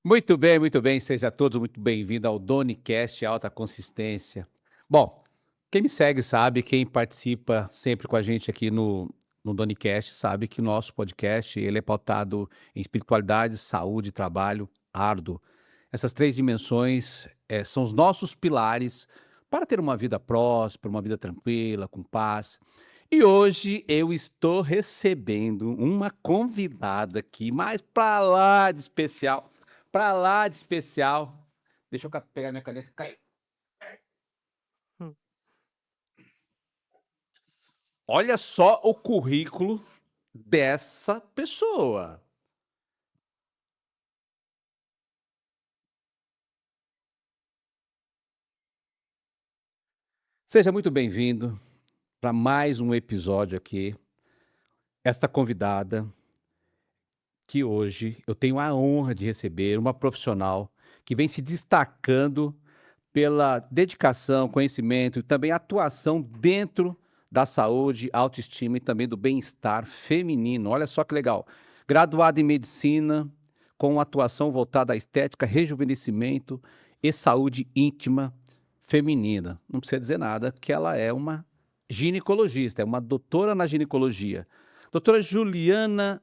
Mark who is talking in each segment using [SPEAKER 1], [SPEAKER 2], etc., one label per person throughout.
[SPEAKER 1] Muito bem, seja todos muito bem-vindos ao DoniCast Alta Consistência. Bom, quem me segue sabe, quem participa sempre com a gente aqui no DoniCast sabe que o nosso podcast ele é pautado em espiritualidade, saúde, trabalho árduo. Essas três dimensões são os nossos pilares para ter uma vida próspera, uma vida tranquila, com paz. E hoje eu estou recebendo uma convidada aqui, mais para lá de especial. Pra lá de especial. Deixa eu pegar minha caneta. Cai.
[SPEAKER 2] Hum.
[SPEAKER 1] Olha só o currículo dessa pessoa. Seja muito bem-vindo para mais um episódio aqui. Esta convidada que hoje eu tenho a honra de receber, uma profissional que vem se destacando pela dedicação, conhecimento e também atuação dentro da saúde, autoestima e também do bem-estar feminino. Olha só que legal. Graduada em medicina, com atuação voltada à estética, rejuvenescimento e saúde íntima feminina. Não precisa dizer nada que ela é uma ginecologista, é uma doutora na ginecologia. Doutora Juliana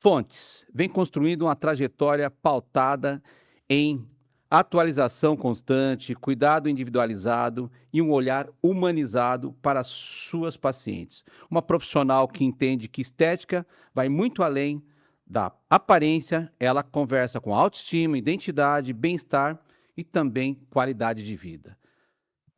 [SPEAKER 1] Fontes vem construindo uma trajetória pautada em atualização constante, cuidado individualizado e um olhar humanizado para suas pacientes. Uma profissional que entende que estética vai muito além da aparência, ela conversa com autoestima, identidade, bem-estar e também qualidade de vida.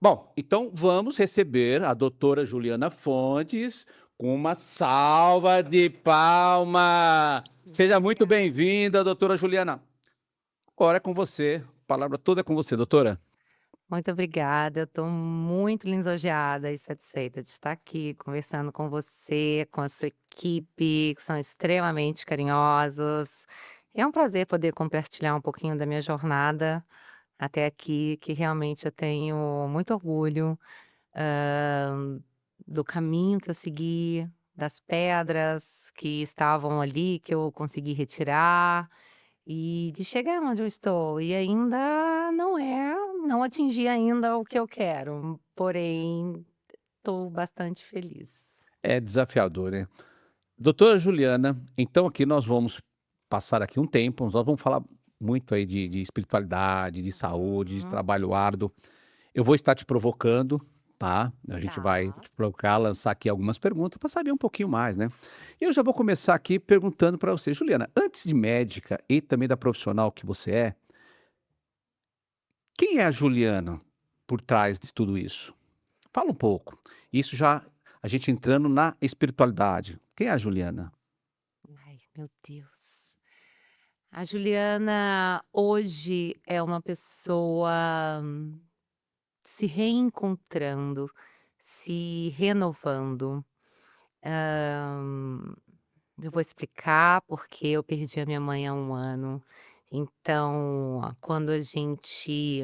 [SPEAKER 1] Bom, então vamos receber a doutora Juliana Fontes com uma salva de palma. Seja muito bem-vinda, doutora Juliana. Agora é com você, a palavra toda é com você, doutora.
[SPEAKER 2] Muito obrigada, eu estou muito lisonjeada e satisfeita de estar aqui conversando com você, com a sua equipe, que são extremamente carinhosos. É um prazer poder compartilhar um pouquinho da minha jornada até aqui, que realmente eu tenho muito orgulho, hã, do caminho que eu segui, das pedras que estavam ali, que eu consegui retirar. E de chegar onde eu estou, e ainda não atingi ainda o que eu quero, porém estou bastante feliz.
[SPEAKER 1] É desafiador, né? Doutora Juliana, então aqui nós vamos passar aqui um tempo, nós vamos falar muito aí de espiritualidade, de saúde, de
[SPEAKER 2] Uhum.
[SPEAKER 1] trabalho árduo. Eu vou estar te provocando, tá? A gente vai
[SPEAKER 2] Tá.
[SPEAKER 1] te provocar, lançar aqui algumas perguntas para saber um pouquinho mais, né? E eu já vou começar aqui perguntando para você, Juliana, antes de médica e também da profissional que você é, quem é a Juliana por trás de tudo isso? Fala um pouco. Isso já a gente entrando na espiritualidade. Quem é a Juliana?
[SPEAKER 2] Ai, meu Deus. A Juliana hoje é uma pessoa se reencontrando, se renovando. Hã, eu vou explicar porque eu perdi a minha mãe há um ano. Então, quando a gente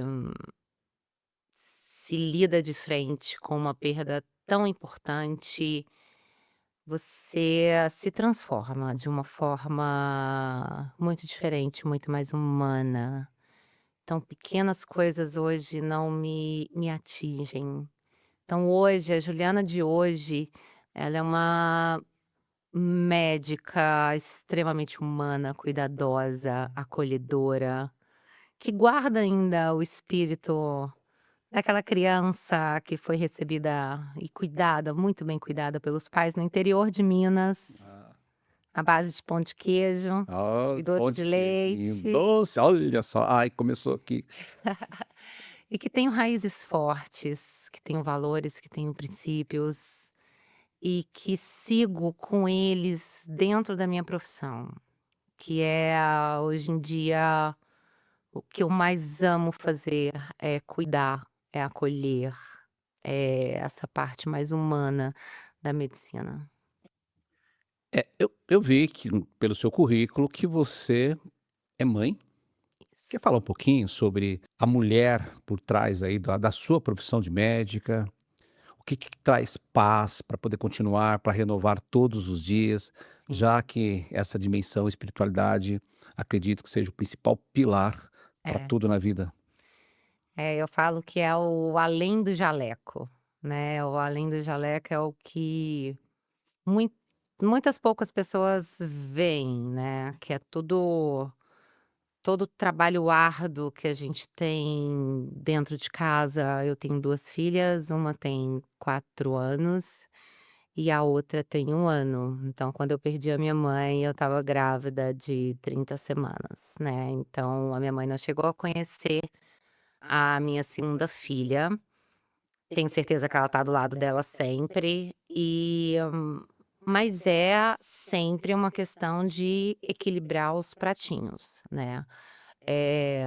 [SPEAKER 2] se lida de frente com uma perda tão importante, você se transforma de uma forma muito diferente, muito mais humana. Então, pequenas coisas hoje não me atingem. Então, hoje, a Juliana de hoje, ela é uma médica extremamente humana, cuidadosa, acolhedora, que guarda ainda o espírito daquela criança que foi recebida e cuidada, muito bem cuidada pelos pais no interior de Minas,
[SPEAKER 1] Ah.
[SPEAKER 2] à base de pão de queijo
[SPEAKER 1] Ah,
[SPEAKER 2] e doce de
[SPEAKER 1] ponte queijinho
[SPEAKER 2] leite,
[SPEAKER 1] doce, olha só. Ai, começou aqui.
[SPEAKER 2] e que tenho raízes fortes, que tenho valores, que tenho princípios, e que sigo com eles dentro da minha profissão, que é, hoje em dia, o que eu mais amo fazer é cuidar, é acolher, é essa parte mais humana da medicina.
[SPEAKER 1] Eu vi que pelo seu currículo que você é mãe.
[SPEAKER 2] Isso.
[SPEAKER 1] Quer falar um pouquinho sobre a mulher por trás aí da sua profissão de médica? o que traz paz para poder continuar, para renovar todos os dias,
[SPEAKER 2] sim.
[SPEAKER 1] já que essa dimensão espiritualidade, acredito que seja o principal pilar para
[SPEAKER 2] É.
[SPEAKER 1] tudo na vida.
[SPEAKER 2] Eu falo que é o além do jaleco, né, o além do jaleco é o que mui muitas poucas pessoas veem, né, que é todo o trabalho árduo que a gente tem dentro de casa. Eu tenho 2 filhas, uma tem 4 anos e a outra tem 1 ano. Então, quando eu perdi a minha mãe, eu estava grávida de 30 semanas, né. Então a minha mãe não chegou a conhecer a minha segunda filha. Tenho certeza que ela tá do lado dela sempre mas é sempre uma questão de equilibrar os pratinhos, né. Eh,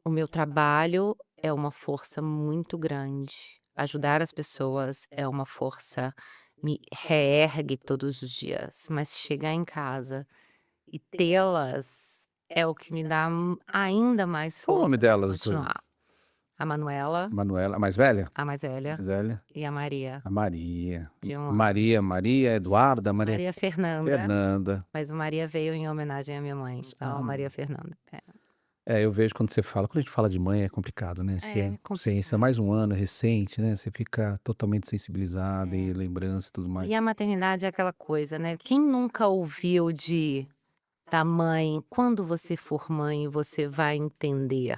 [SPEAKER 2] o meu trabalho é uma força muito grande, ajudar as pessoas é uma força, me reergue todos os dias, mas chegar em casa e tê-las é o que me dá ainda mais
[SPEAKER 1] Qual o nome
[SPEAKER 2] força para
[SPEAKER 1] delas?
[SPEAKER 2] continuar. A Manuela,
[SPEAKER 1] Manuela, a mais velha?
[SPEAKER 2] a mais velha,
[SPEAKER 1] Mais velha?
[SPEAKER 2] e a Maria,
[SPEAKER 1] A Maria.
[SPEAKER 2] de 1 ano.
[SPEAKER 1] Maria Eduarda, Maria
[SPEAKER 2] Maria Fernanda,
[SPEAKER 1] Fernanda.
[SPEAKER 2] mas o Maria veio em homenagem à minha mãe, então Maria Fernanda.
[SPEAKER 1] Eu vejo quando a gente fala de mãe é complicado, né,
[SPEAKER 2] É
[SPEAKER 1] se é
[SPEAKER 2] complicado.
[SPEAKER 1] mais um ano, é recente, né, você fica totalmente sensibilizada e
[SPEAKER 2] É.
[SPEAKER 1] lembrança e tudo
[SPEAKER 2] E a
[SPEAKER 1] mais.
[SPEAKER 2] maternidade é aquela coisa, né, quem nunca ouviu da mãe: "Quando você for mãe, você vai entender".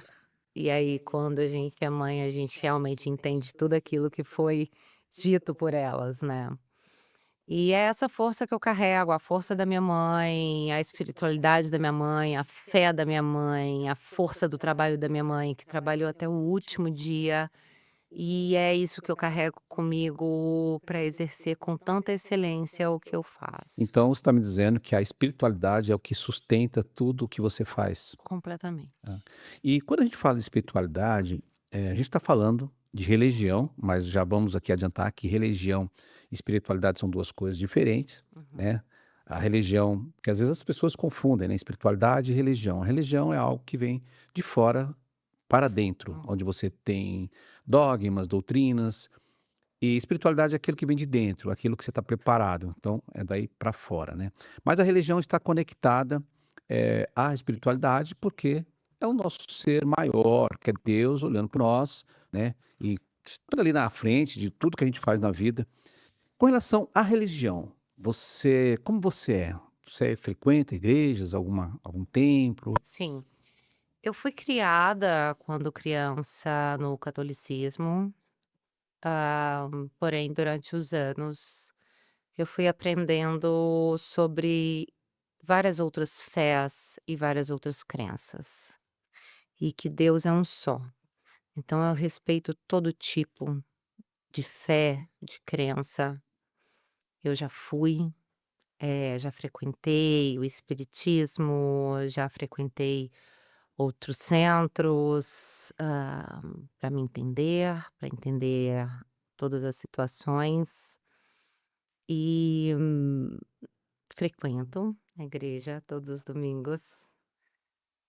[SPEAKER 2] E aí quando a gente é mãe, a gente realmente entende tudo aquilo que foi dito por elas, né. E é essa força que eu carrego, a força da minha mãe, a espiritualidade da minha mãe, a fé da minha mãe, a força do trabalho da minha mãe, que trabalhou até o último dia, e é isso que eu carrego comigo para exercer com tanta excelência o que eu faço.
[SPEAKER 1] Então você está me dizendo que a espiritualidade é o que sustenta tudo o que você faz.
[SPEAKER 2] Completamente.
[SPEAKER 1] Tá. E quando a gente fala de espiritualidade, a gente está falando de religião, mas já vamos aqui adiantar que religião e espiritualidade são 2 coisas diferentes,
[SPEAKER 2] Uhum.
[SPEAKER 1] né. A religião porque às vezes as pessoas confundem, né, espiritualidade e religião. A religião é algo que vem de fora para dentro,
[SPEAKER 2] Uhum.
[SPEAKER 1] onde você tem dogmas, doutrinas, e espiritualidade é aquilo que vem de dentro, aquilo que você está preparado, então é daí para fora, né. Mas a religião está conectada, à espiritualidade, porque é o nosso ser maior, que é Deus olhando para nós, né, e estando ali na frente de tudo que a gente faz na vida. Com relação à religião, como você é? Você frequenta igrejas, algum templo?
[SPEAKER 2] Sim, eu fui criada quando criança no catolicismo, porém durante os anos eu fui aprendendo sobre várias outras fés e várias outras crenças, e que Deus é um só. Então eu respeito todo tipo de fé, de crença. Eu já fui, já frequentei o espiritismo, já frequentei outros centros, para entender todas as situações e, frequento a igreja todos os domingos,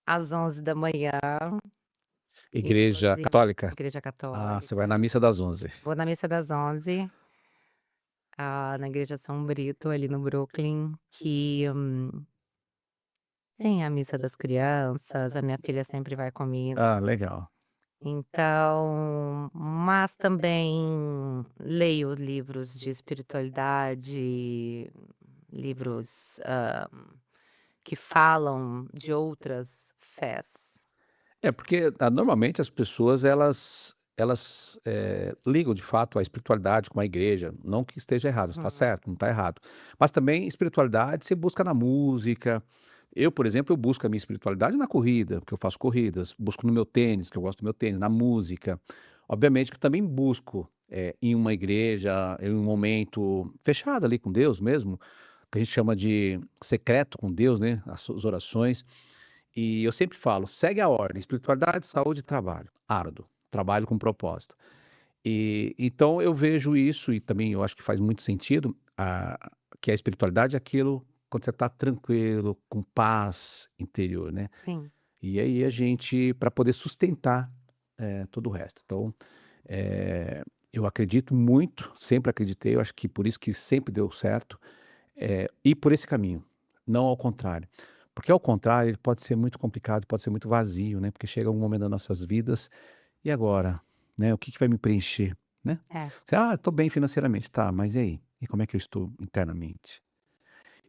[SPEAKER 2] às 11 da manhã,
[SPEAKER 1] Igreja
[SPEAKER 2] inclusive
[SPEAKER 1] católica?
[SPEAKER 2] igreja
[SPEAKER 1] Ah,
[SPEAKER 2] católica.
[SPEAKER 1] você vai na missa das 11.
[SPEAKER 2] Vou na missa das 11, na igreja São Brito, ali no Brooklyn, que, tem a missa das crianças, a minha filha sempre vai comigo.
[SPEAKER 1] Ah, legal.
[SPEAKER 2] Então, mas também leio livros de espiritualidade, livros, que falam de outras fés.
[SPEAKER 1] É, porque, normalmente as pessoas elas, ligam de fato a espiritualidade com a igreja, não que esteja errado, está
[SPEAKER 2] Uhum.
[SPEAKER 1] certo, não está errado. Mas também espiritualidade você busca na música. Eu, por exemplo, eu busco a minha espiritualidade na corrida, porque eu faço corridas, busco no meu tênis, que eu gosto do meu tênis, na música. Obviamente que também busco, em uma igreja, em um momento fechado ali com Deus mesmo, que a gente chama de secreto com Deus, né, as suas orações. E eu sempre falo: "Segue a ordem, espiritualidade, saúde e trabalho, árduo, trabalho com propósito". E então eu vejo isso e também eu acho que faz muito sentido, que a espiritualidade é aquilo quando você está tranquilo, com paz interior, né.
[SPEAKER 2] Sim.
[SPEAKER 1] E aí a gente para poder sustentar, todo o resto. Então, eh, eu acredito muito, sempre acreditei, eu acho que por isso que sempre deu certo, ir por esse caminho, não ao contrário. Porque ao contrário, ele pode ser muito complicado, pode ser muito vazio, né, porque chega um momento das nossas vidas, e agora? Né, o que que vai me preencher, né?
[SPEAKER 2] É,
[SPEAKER 1] Você: "Ah, estou bem financeiramente", tá, mas e aí? E como é que eu estou internamente?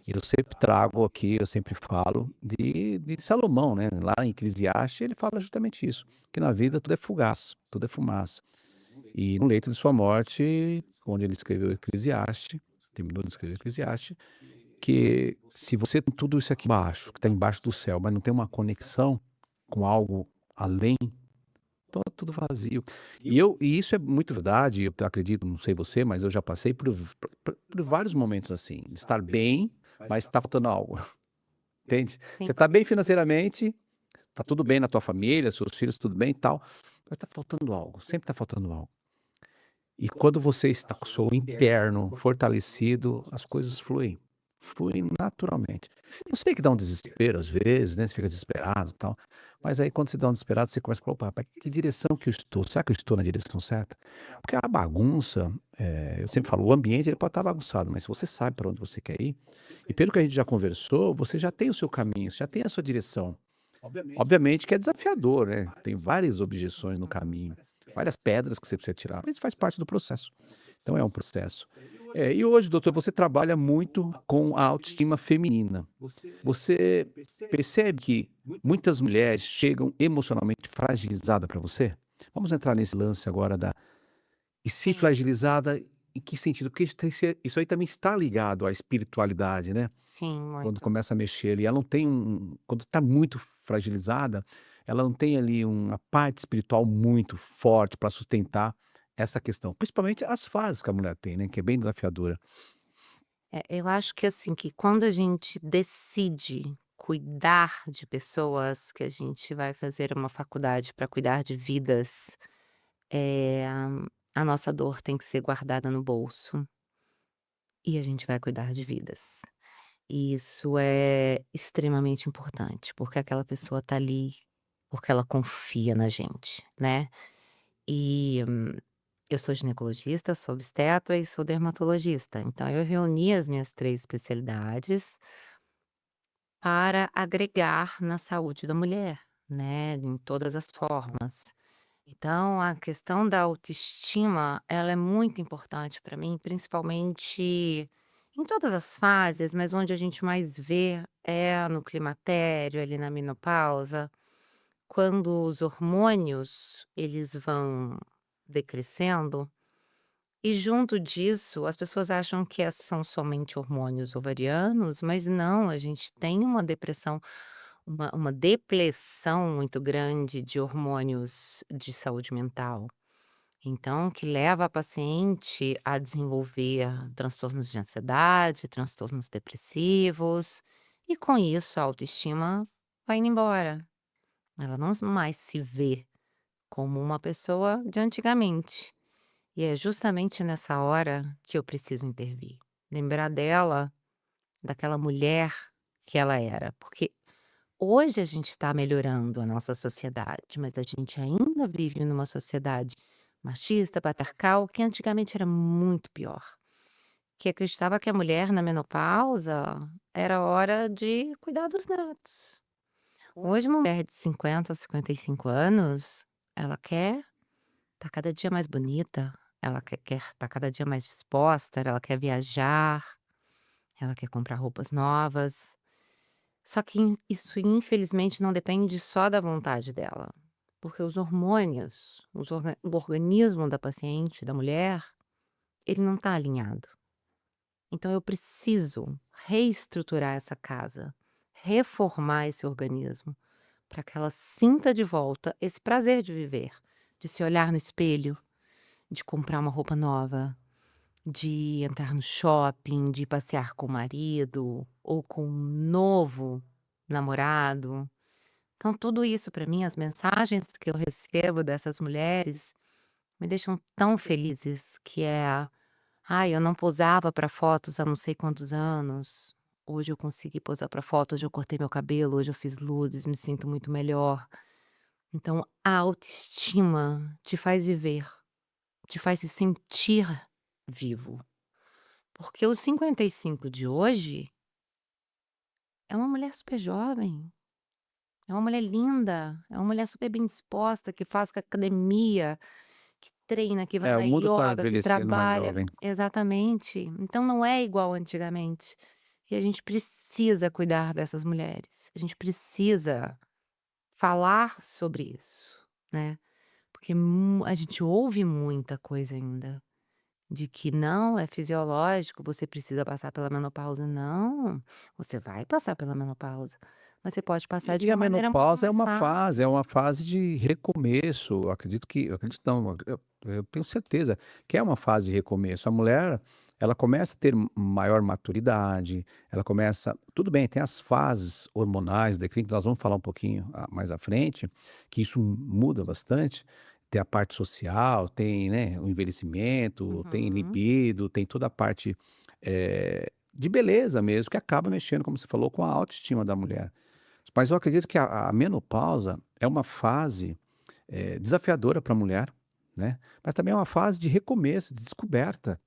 [SPEAKER 1] Eu sempre trago aqui, eu sempre falo de Salomão, né, lá em Eclesiastes ele fala justamente isso, que na vida tudo é fugaz, tudo é fumaça. E no leito de sua morte, onde ele escreveu Eclesiastes, terminou de escrever Eclesiastes, que se você tem tudo isso aqui embaixo, que está embaixo do céu, mas não tem uma conexão com algo além, então é tudo vazio. E isso é muito verdade, eu acredito, não sei você, mas eu já passei por vários momentos assim, de estar bem, mas está faltando algo, entende? Você
[SPEAKER 2] sim.
[SPEAKER 1] está bem financeiramente, está tudo bem na tua família, seus filhos, tudo bem e tal, mas está faltando algo, sempre está faltando algo. E quando você está com o seu interno fortalecido, as coisas fluem, fluem naturalmente. Eu sei que dá um desespero às vezes, né, você fica desesperado e tal, mas aí quando você dá um desesperado, você começa a falar: "Opa, mas que direção que eu estou? Será que eu estou na direção certa?" Porque a bagunça, eu sempre falo, o ambiente ele pode estar bagunçado, mas se você sabe para onde você quer ir, e pelo que a gente já conversou, você já tem o seu caminho, você já tem a sua direção. Obviamente que é desafiador, né, tem várias objeções no caminho, várias pedras que você precisa tirar, mas faz parte do processo. Então é um processo. E hoje, doutor, você trabalha muito com a autoestima feminina. Você percebe que muitas mulheres chegam emocionalmente fragilizadas para você? Vamos entrar nesse lance agora da e se
[SPEAKER 2] Sim,
[SPEAKER 1] fragilizada em que sentido? Porque isso aí também está ligado à espiritualidade, né?
[SPEAKER 2] sim,
[SPEAKER 1] Quando
[SPEAKER 2] muito.
[SPEAKER 1] começa a mexer ali, ela não tem quando está muito fragilizada, ela não tem ali uma parte espiritual muito forte para sustentar essa questão, principalmente as fases que a mulher tem, né, que é bem desafiadora.
[SPEAKER 2] Eu acho que, assim, que quando a gente decide cuidar de pessoas, que a gente vai fazer uma faculdade para cuidar de vidas, eh, a nossa dor tem que ser guardada no bolso e a gente vai cuidar de vidas. E isso é extremamente importante, porque aquela pessoa tá ali porque ela confia na gente, né. E eu sou ginecologista, sou obstetra e sou dermatologista, então eu reuni as minhas 3 especialidades para agregar na saúde da mulher, né, em todas as formas. Então a questão da autoestima, ela é muito importante para mim, principalmente em todas as fases, mas onde a gente mais vê é no climatério, ali na menopausa, quando os hormônios, eles vão decrescendo, e junto disso, as pessoas acham que são somente hormônios ovarianos, mas não, a gente tem uma depressão, uma depleção muito grande de hormônios de saúde mental. Então, que leva a paciente a desenvolver transtornos de ansiedade, transtornos depressivos, e com isso a autoestima vai indo embora. Ela não mais se vê como uma pessoa de antigamente. E é justamente nessa hora que eu preciso intervir. Lembrar dela, daquela mulher que ela era. Porque hoje a gente está melhorando a nossa sociedade, mas a gente ainda vive numa sociedade machista, patriarcal, que antigamente era muito pior. Que acreditava que a mulher na menopausa era hora de cuidar dos netos. Hoje, uma mulher de 50 a 55 anos, ela quer tá cada dia mais bonita, ela quer tá cada dia mais disposta, ela quer viajar, ela quer comprar roupas novas. Só que isso infelizmente não depende só da vontade dela, porque os hormônios, o organismo da paciente, da mulher, ele não está alinhado. Então eu preciso reestruturar essa casa, reformar esse organismo, para que ela sinta de volta esse prazer de viver, de se olhar no espelho, de comprar uma roupa nova, de entrar no shopping, de passear com o marido ou com um novo namorado. Então, tudo isso para mim, as mensagens que eu recebo dessas mulheres me deixam tão felizes, que é: "Ai, eu não posava para fotos há não sei quantos anos, hoje eu consegui posar para foto, hoje eu cortei meu cabelo, hoje eu fiz luzes, me sinto muito melhor". Então, a autoestima te faz viver, te faz se sentir vivo. Porque o 55 de hoje é uma mulher super jovem, é uma mulher linda, é uma mulher super bem disposta, que faz academia, que treina, que vai
[SPEAKER 1] É,
[SPEAKER 2] na
[SPEAKER 1] o mundo está
[SPEAKER 2] ioga, que
[SPEAKER 1] envelhecendo mais
[SPEAKER 2] trabalha.
[SPEAKER 1] jovem.
[SPEAKER 2] Exatamente. Então não é igual antigamente. E a gente precisa cuidar dessas mulheres. A gente precisa falar sobre isso, né? Porque a gente ouve muita coisa ainda. De que não, é fisiológico, você precisa passar pela menopausa. Não, você vai passar pela menopausa, mas você pode passar de
[SPEAKER 1] E a
[SPEAKER 2] uma maneira muito
[SPEAKER 1] menopausa
[SPEAKER 2] mais fácil.
[SPEAKER 1] é uma fase de recomeço. Eu acredito não, eu tenho certeza que é uma fase de recomeço. A mulher, ela começa a ter maior maturidade, ela começa tudo bem, tem as fases hormonais, declínio, que nós vamos falar um pouquinho, mais à frente, que isso muda bastante. Tem a parte social, tem, né, o envelhecimento, tem
[SPEAKER 2] Uhum.
[SPEAKER 1] libido, tem toda a parte, de beleza mesmo, que acaba mexendo, como você falou, com a autoestima da mulher. Mas eu acredito que a menopausa é uma fase, desafiadora para a mulher, né, mas também é uma fase de recomeço, de descoberta.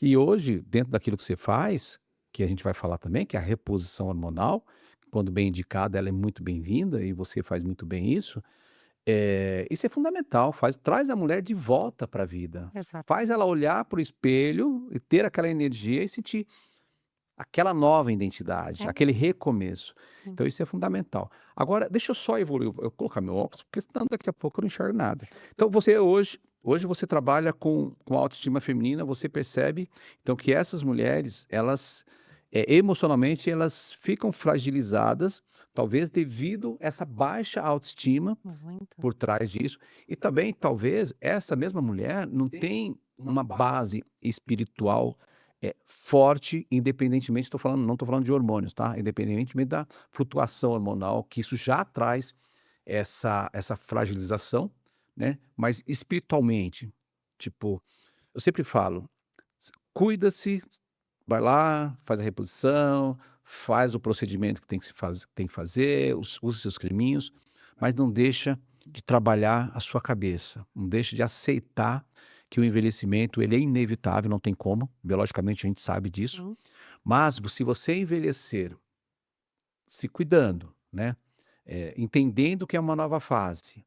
[SPEAKER 1] E hoje, dentro daquilo que você faz, que a gente vai falar também, que é a reposição hormonal, quando bem indicada, ela é muito bem-vinda e você faz muito bem isso. Isso é fundamental, traz a mulher de volta para a vida. Faz ela
[SPEAKER 2] Exatamente.
[SPEAKER 1] olhar para o espelho e ter aquela energia e sentir aquela nova identidade,
[SPEAKER 2] É
[SPEAKER 1] aquele
[SPEAKER 2] isso.
[SPEAKER 1] recomeço.
[SPEAKER 2] Sim.
[SPEAKER 1] Então isso é fundamental. Agora, deixa eu só evoluir, eu colocar meu óculos, porque senão daqui a pouco eu não enxergo nada. Então você hoje você trabalha com a autoestima feminina, você percebe então que essas mulheres, elas, emocionalmente, elas ficam fragilizadas, talvez devido a essa baixa autoestima
[SPEAKER 2] Muito.
[SPEAKER 1] por trás disso, e também talvez essa mesma mulher não tem uma base espiritual, forte, independentemente, não estou falando de hormônios, tá, independentemente da flutuação hormonal, que isso já traz essa fragilização, né, mas espiritualmente, tipo, eu sempre falo: cuida-se, vai lá, faz a reposição, faz o procedimento que tem que fazer, usa os seus creminhos, mas não deixa de trabalhar a sua cabeça, não deixa de aceitar que o envelhecimento ele é inevitável, não tem como, biologicamente a gente sabe disso,
[SPEAKER 2] Sim.
[SPEAKER 1] mas se você envelhecer se cuidando, né, entendendo que é uma nova fase,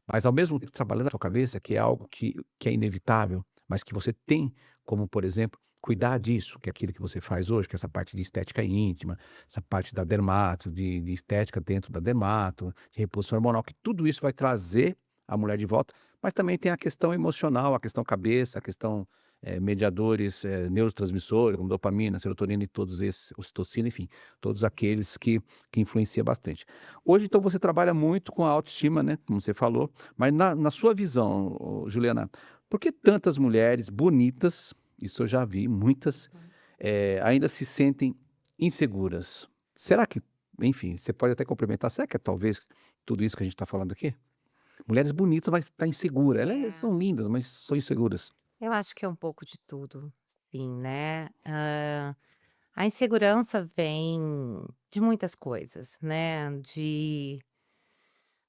[SPEAKER 1] mas ao mesmo tempo trabalhando a sua cabeça, que é algo que é inevitável, mas que você tem como, por exemplo, cuidar disso, que é aquilo que você faz hoje, que é essa parte de estética íntima, essa parte da dermato, de estética dentro da dermato, de reposição hormonal, que tudo isso vai trazer a mulher de volta, mas também tem a questão emocional, a questão cabeça, a questão, mediadores, neurotransmissores, como dopamina, serotonina e todos esses, ocitocina, enfim, todos aqueles que influenciam bastante. Hoje, então, você trabalha muito com a autoestima, né, como você falou, mas na sua visão, ô Juliana, por que tantas mulheres bonitas, isso eu já vi muitas,
[SPEAKER 2] Uhum.
[SPEAKER 1] ainda se sentem inseguras? Será que, enfim, você pode até complementar, será que é talvez tudo isso que a gente está falando aqui? Mulheres bonitas, mas tá insegura, elas
[SPEAKER 2] É.
[SPEAKER 1] são lindas, mas são inseguras.
[SPEAKER 2] Eu acho que é um pouco de tudo, sim, né. A insegurança vem de muitas coisas, né, de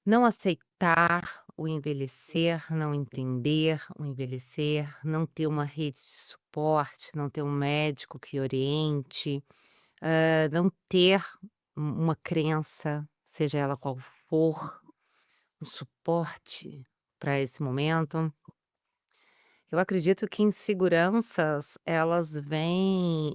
[SPEAKER 2] não aceitar o envelhecer, não entender o envelhecer, não ter uma rede de suporte, não ter um médico que oriente, não ter uma crença, seja ela qual for, um suporte para esse momento. Eu acredito que inseguranças, elas vêm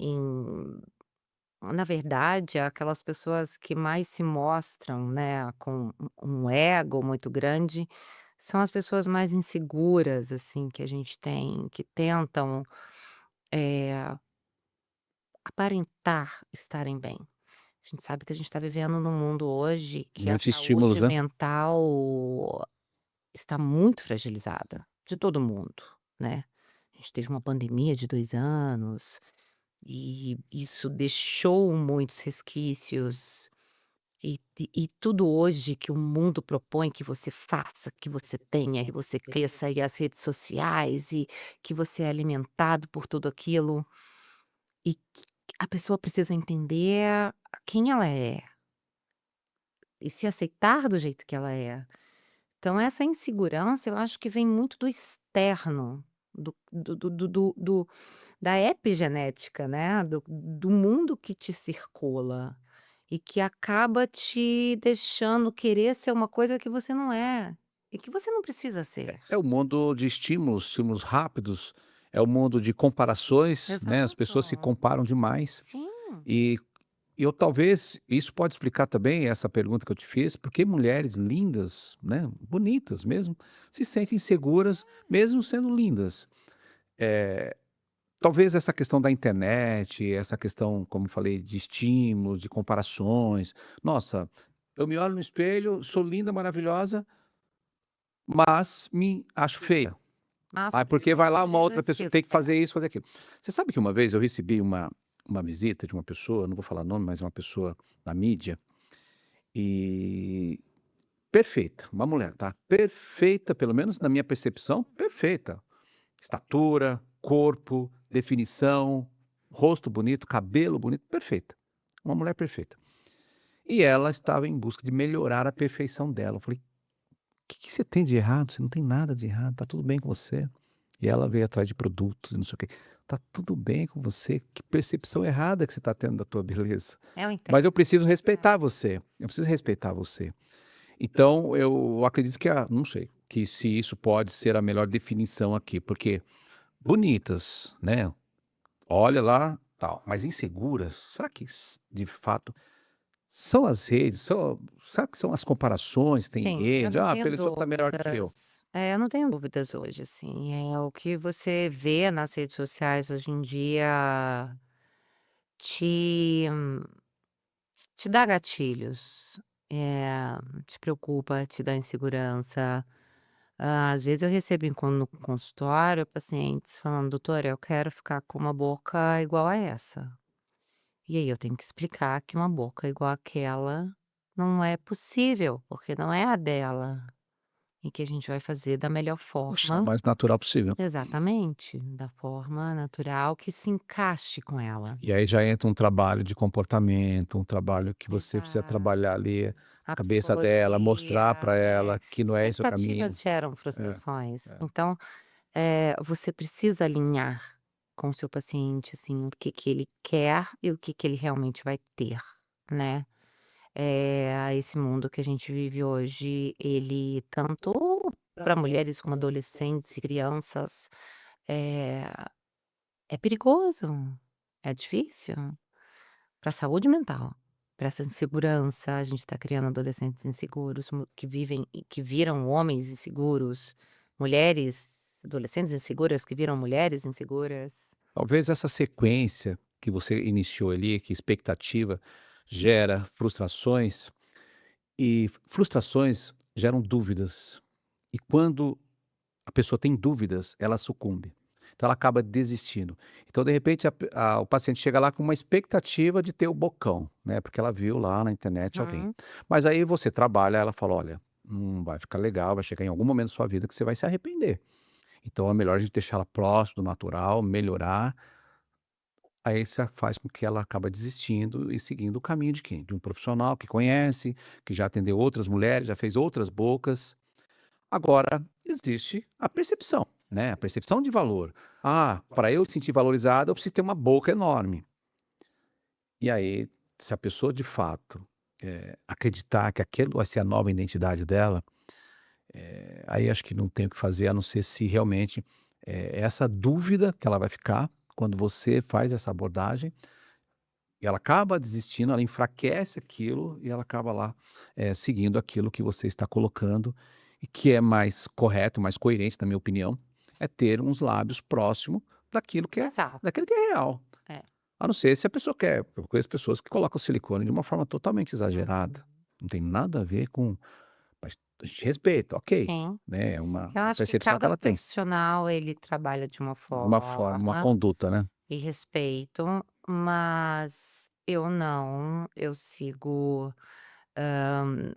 [SPEAKER 2] na verdade, aquelas pessoas que mais se mostram, né, com um ego muito grande, são as pessoas mais inseguras, assim, que a gente tem, que tentam, eh, aparentar estarem bem. A gente sabe que a gente está vivendo num mundo hoje que a
[SPEAKER 1] Muitos estímulos,
[SPEAKER 2] saúde
[SPEAKER 1] né?
[SPEAKER 2] mental está muito fragilizada, de todo mundo, né. A gente teve uma pandemia de 2 anos, e isso deixou muitos resquícios. E tudo hoje que o mundo propõe que você faça, que você tenha, que você cresça, e as redes sociais, e que você é alimentado por tudo aquilo, e que a pessoa precisa entender quem ela é, e se aceitar do jeito que ela é. Então essa insegurança eu acho que vem muito do externo da epigenética, né, do mundo que te circula e que acaba te deixando querer ser uma coisa que você não é e que você não precisa ser.
[SPEAKER 1] É o mundo de estímulos, estímulos rápidos, é o mundo de comparações, né, as pessoas se
[SPEAKER 2] Exato.
[SPEAKER 1] comparam demais.
[SPEAKER 2] Sim.
[SPEAKER 1] E eu talvez isso pode explicar também essa pergunta que eu te fiz, porque mulheres lindas, né, bonitas mesmo, se sentem inseguras mesmo sendo lindas. Eh, Talvez essa questão da internet, essa questão, como falei, de estímulos, de comparações. Nossa, eu me olho no espelho, sou linda, maravilhosa, mas me acho feia.
[SPEAKER 2] As
[SPEAKER 1] Ah, porque vai lá uma outra
[SPEAKER 2] pessoas
[SPEAKER 1] pessoa,
[SPEAKER 2] que
[SPEAKER 1] tem que fazer isso, fazer aquilo. Você sabe que uma vez eu recebi uma visita de uma pessoa, não vou falar nome, mas uma pessoa da mídia, e perfeita, uma mulher, tá? Perfeita, pelo menos na minha percepção, perfeita. Estatura, corpo, definição, rosto bonito, cabelo bonito, perfeita. Uma mulher perfeita. E ela estava em busca de melhorar a perfeição dela. Eu falei: que você tem de errado? Você não tem nada de errado, tá tudo bem com você". E ela veio atrás de produtos e não sei o quê. "Tá tudo bem com você, que percepção errada que você tá tendo da tua beleza.
[SPEAKER 2] eu entendo.
[SPEAKER 1] Mas eu preciso respeitar você, eu preciso respeitar você". Então eu acredito que não sei, que se isso pode ser a melhor definição aqui, porque bonitas, né, olha lá, tal, mas inseguras, será que de fato são as redes, será que são as comparações, tem
[SPEAKER 2] Sim, eu
[SPEAKER 1] rede?
[SPEAKER 2] não
[SPEAKER 1] "Ah, a
[SPEAKER 2] tenho
[SPEAKER 1] pessoa tá melhor que eu".
[SPEAKER 2] dúvidas. Eu não tenho dúvidas hoje, assim, o que você vê nas redes sociais hoje em dia te te dá gatilhos, te preocupa, te dá insegurança. Às vezes eu recebo no consultório pacientes falando: "Doutora, eu quero ficar com uma boca igual a essa". E aí eu tenho que explicar que uma boca igual àquela não é possível, porque não é a dela. E que a gente vai fazer da melhor
[SPEAKER 1] Poxa, o
[SPEAKER 2] forma,
[SPEAKER 1] mais natural possível.
[SPEAKER 2] exatamente, da forma natural que se encaixe com ela.
[SPEAKER 1] E aí já entra um trabalho de comportamento, um trabalho que você precisa
[SPEAKER 2] Exato.
[SPEAKER 1] trabalhar ali a
[SPEAKER 2] A
[SPEAKER 1] cabeça dela, mostrar
[SPEAKER 2] psicologia,
[SPEAKER 1] para ela que não é esse o caminho.
[SPEAKER 2] expectativas geram
[SPEAKER 1] É,
[SPEAKER 2] frustrações.
[SPEAKER 1] é.
[SPEAKER 2] Então, você precisa alinhar com o seu paciente, assim, o que que ele quer e o que que ele realmente vai ter, né. Esse mundo que a gente vive hoje, ele tanto para mulheres como adolescentes e crianças, eh, é perigoso, é difícil para a saúde mental, para essa insegurança, a gente está criando adolescentes inseguros, que vivem e que viram homens inseguros, mulheres adolescentes inseguras que viram mulheres inseguras.
[SPEAKER 1] Talvez essa sequência que você iniciou ali, que expectativa gera frustrações, e frustrações geram dúvidas. E quando a pessoa tem dúvidas, ela sucumbe. Então ela acaba desistindo. Então, de repente, o paciente chega lá com uma expectativa de ter o bocão, né? Porque ela viu lá na internet alguém.
[SPEAKER 2] Uhum.
[SPEAKER 1] Mas aí você trabalha, ela fala: olha, não vai ficar legal, vai chegar em algum momento da sua vida que você vai se arrepender. Então é melhor a gente deixar ela próximo do natural, melhorar. Aí você faz com que ela acaba desistindo e seguindo o caminho de quem? De um profissional que conhece, que já atendeu outras mulheres, já fez outras bocas. Agora, existe a percepção, né, a percepção de valor. "Ah, para eu sentir valorizado, eu preciso ter uma boca enorme". E aí, se a pessoa de fato, acreditar que aquilo vai ser a nova identidade dela, aí acho que não tem o que fazer, a não ser se realmente, essa dúvida que ela vai ficar quando você faz essa abordagem, e ela acaba desistindo, ela enfraquece aquilo e ela acaba lá, seguindo aquilo que você está colocando e que é mais correto, mais coerente, na minha opinião, é ter uns lábios próximo
[SPEAKER 2] Exato.
[SPEAKER 1] daquilo que é real.
[SPEAKER 2] É.
[SPEAKER 1] A não ser se a pessoa quer. Eu conheço pessoas que colocam silicone de uma forma totalmente exagerada.
[SPEAKER 2] Uhum.
[SPEAKER 1] Não tem nada a ver com, mas a gente respeita, ok,
[SPEAKER 2] Sim.
[SPEAKER 1] né, é uma
[SPEAKER 2] Eu acho que
[SPEAKER 1] percepção que
[SPEAKER 2] cada
[SPEAKER 1] ela tem,
[SPEAKER 2] profissional ele trabalha de uma
[SPEAKER 1] de uma forma, uma
[SPEAKER 2] forma
[SPEAKER 1] conduta, né.
[SPEAKER 2] e respeito, mas eu não, eu sigo, hã,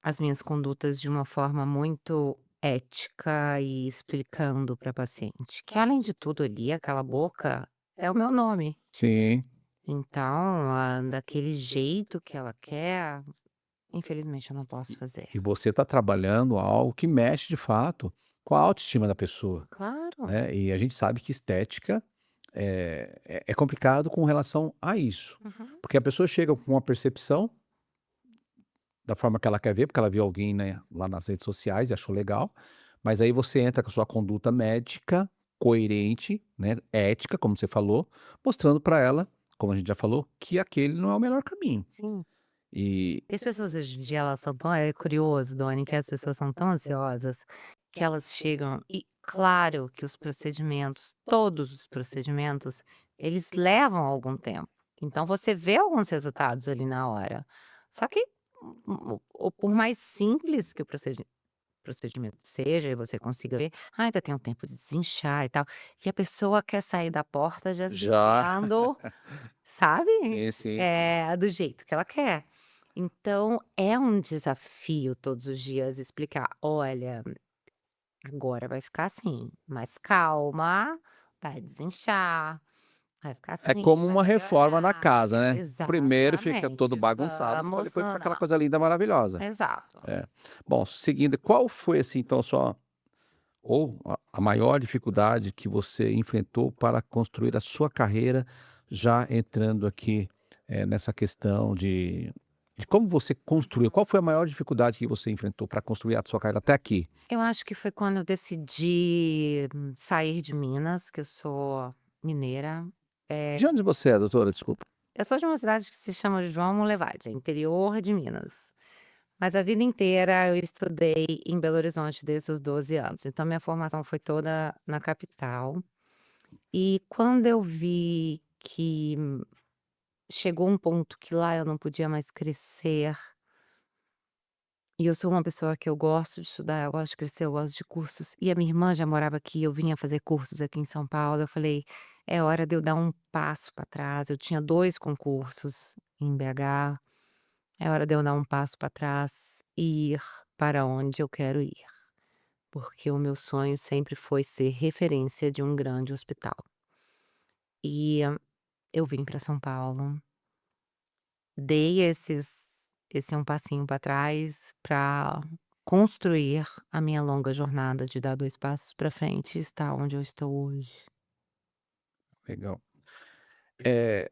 [SPEAKER 2] as minhas condutas de uma forma muito ética e explicando para paciente que além de tudo ali aquela boca é o meu nome,
[SPEAKER 1] Sim.
[SPEAKER 2] então, daquele jeito que ela quer, infelizmente eu não posso fazer.
[SPEAKER 1] E você está trabalhando algo que mexe de fato com a autoestima da pessoa,
[SPEAKER 2] Claro.
[SPEAKER 1] né. E a gente sabe que estética é complicado com relação a isso,
[SPEAKER 2] Uhum.
[SPEAKER 1] porque a pessoa chega com uma percepção da forma que ela quer ver, porque ela viu alguém, né, lá nas redes sociais e achou legal, mas aí você entra com a sua conduta médica, coerente, né, ética, como você falou, mostrando para ela, como a gente já falou, que aquele não é o melhor caminho.
[SPEAKER 2] Sim.
[SPEAKER 1] E
[SPEAKER 2] E as pessoas hoje em dia elas são tão curioso, Doni, que as pessoas são tão ansiosas, que elas chegam e claro que os procedimentos, todos os procedimentos, eles levam algum tempo. Então você vê alguns resultados ali na hora. Só que o por mais simples que o procedimento seja e você consiga ver, ainda tem um tempo de desinchar e tal, e a pessoa quer sair da porta já se
[SPEAKER 1] já
[SPEAKER 2] virando, sabe,
[SPEAKER 1] sim, sim, sim.
[SPEAKER 2] do jeito que ela quer. Então é um desafio todos os dias explicar: "Olha, agora vai ficar assim, mas calma, vai desinchar, vai ficar
[SPEAKER 1] É
[SPEAKER 2] assim,
[SPEAKER 1] como
[SPEAKER 2] vai
[SPEAKER 1] uma reforma na
[SPEAKER 2] melhorar".
[SPEAKER 1] casa, né. Primeiro fica todo
[SPEAKER 2] Exatamente,
[SPEAKER 1] bagunçado para
[SPEAKER 2] vamos
[SPEAKER 1] depois ficar aquela
[SPEAKER 2] não,
[SPEAKER 1] coisa linda, maravilhosa.
[SPEAKER 2] exato.
[SPEAKER 1] É. Bom, seguindo, qual foi, assim, então, a sua ou a maior dificuldade que você enfrentou para construir a sua carreira, já entrando aqui, nessa questão de como você construiu, qual foi a maior dificuldade que você enfrentou para construir a sua carreira até aqui?
[SPEAKER 2] Eu acho que foi quando eu decidi sair de Minas, que eu sou mineira.
[SPEAKER 1] De onde você é, doutora? Desculpa.
[SPEAKER 2] Eu sou de uma cidade que se chama João Monlevade, é interior de Minas. Mas a vida inteira eu estudei em Belo Horizonte desde os 12 anos, então minha formação foi toda na capital. E quando eu vi que chegou um ponto que lá eu não podia mais crescer, e eu sou uma pessoa que eu gosto de estudar, eu gosto de crescer, eu gosto de cursos, e a minha irmã já morava aqui, eu vinha fazer cursos aqui em São Paulo, eu falei: "É hora de eu dar um passo para trás", eu tinha 2 concursos em BH, é hora de eu dar um passo para trás e ir para onde eu quero ir, porque o meu sonho sempre foi ser referência de um grande hospital. E eu vim para São Paulo, dei esse um passinho para trás para construir a minha longa jornada de dar 2 passos para frente e estar onde eu estou hoje.
[SPEAKER 1] Legal. Eh,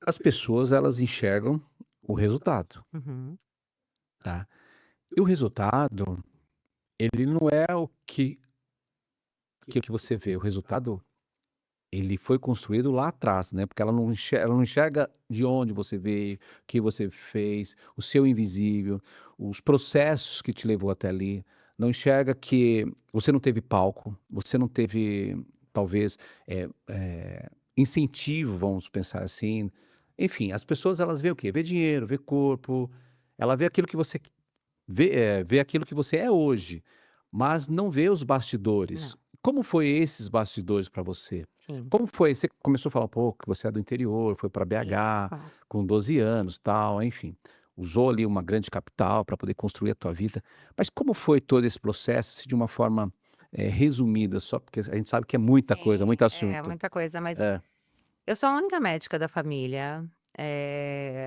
[SPEAKER 1] as pessoas elas enxergam o resultado,
[SPEAKER 2] Uhum.
[SPEAKER 1] tá. E o resultado, ele não é o que você vê, o resultado, ele foi construído lá atrás, né, porque ela não enxerga de onde você veio, o que você fez, o seu invisível, os processos que te levou até ali, não enxerga que você não teve palco, você não teve, talvez, incentivo, vamos pensar assim. Enfim, as pessoas elas veem o quê? Vê dinheiro, vê corpo, ela vê aquilo que você vê aquilo que você é hoje, mas não vê os bastidores.
[SPEAKER 2] Não,
[SPEAKER 1] Como foi esses bastidores para você?
[SPEAKER 2] sim.
[SPEAKER 1] Como foi? Você começou a falar um pouco que você é do interior, foi para BH
[SPEAKER 2] Isso.
[SPEAKER 1] com 12 anos, tal, enfim. Usou ali uma grande capital para poder construir a tua vida. Mas como foi todo esse processo, assim, de uma forma, resumida, só porque a gente sabe que é muita coisa,
[SPEAKER 2] Sim,
[SPEAKER 1] muito
[SPEAKER 2] é
[SPEAKER 1] assunto.
[SPEAKER 2] muita coisa, mas
[SPEAKER 1] É,
[SPEAKER 2] eu sou a única médica da família,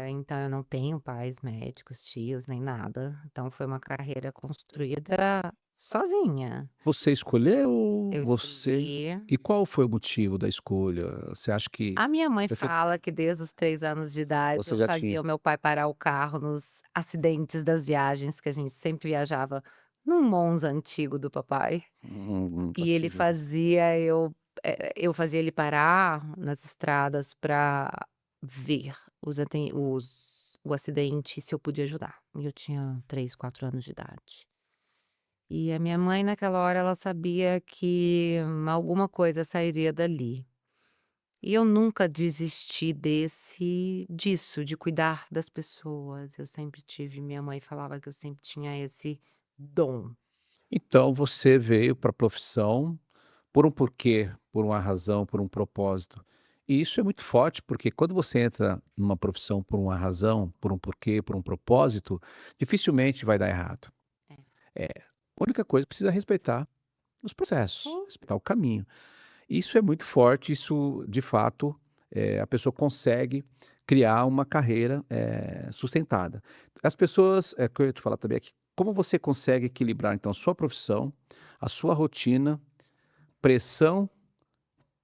[SPEAKER 2] então eu não tenho pais médicos, tios, nem nada. Então foi uma carreira construída sozinha.
[SPEAKER 1] você escolheu,
[SPEAKER 2] Eu
[SPEAKER 1] você
[SPEAKER 2] escolhi.
[SPEAKER 1] e qual foi o motivo da escolha? Você acha que
[SPEAKER 2] A minha mãe
[SPEAKER 1] você fe
[SPEAKER 2] fala que desde os 3 anos de idade
[SPEAKER 1] você
[SPEAKER 2] eu
[SPEAKER 1] já tinha
[SPEAKER 2] fazia o meu pai parar o carro nos acidentes das viagens, que a gente sempre viajava num Monza antigo do papai, e ele
[SPEAKER 1] possível.
[SPEAKER 2] fazia eu fazia ele parar nas estradas para ver o acidente e se eu podia ajudar. E eu tinha 3, 4 anos de idade. E a minha mãe naquela hora ela sabia que alguma coisa sairia dali. E eu nunca desisti disso, de cuidar das pessoas. Eu sempre tive minha mãe falava que eu sempre tinha esse dom.
[SPEAKER 1] Então você veio para a profissão por um porquê, por uma razão, por um propósito. E isso é muito forte, porque quando você entra numa profissão por uma razão, por um porquê, por um propósito, dificilmente vai dar errado.
[SPEAKER 2] É.
[SPEAKER 1] É, a única coisa precisa respeitar os processos,
[SPEAKER 2] Sim,
[SPEAKER 1] respeitar o caminho. Isso é muito forte, isso de fato, a pessoa consegue criar uma carreira, sustentada. As pessoas, que eu ia te falar também aqui, como você consegue equilibrar então sua profissão, a sua rotina, pressão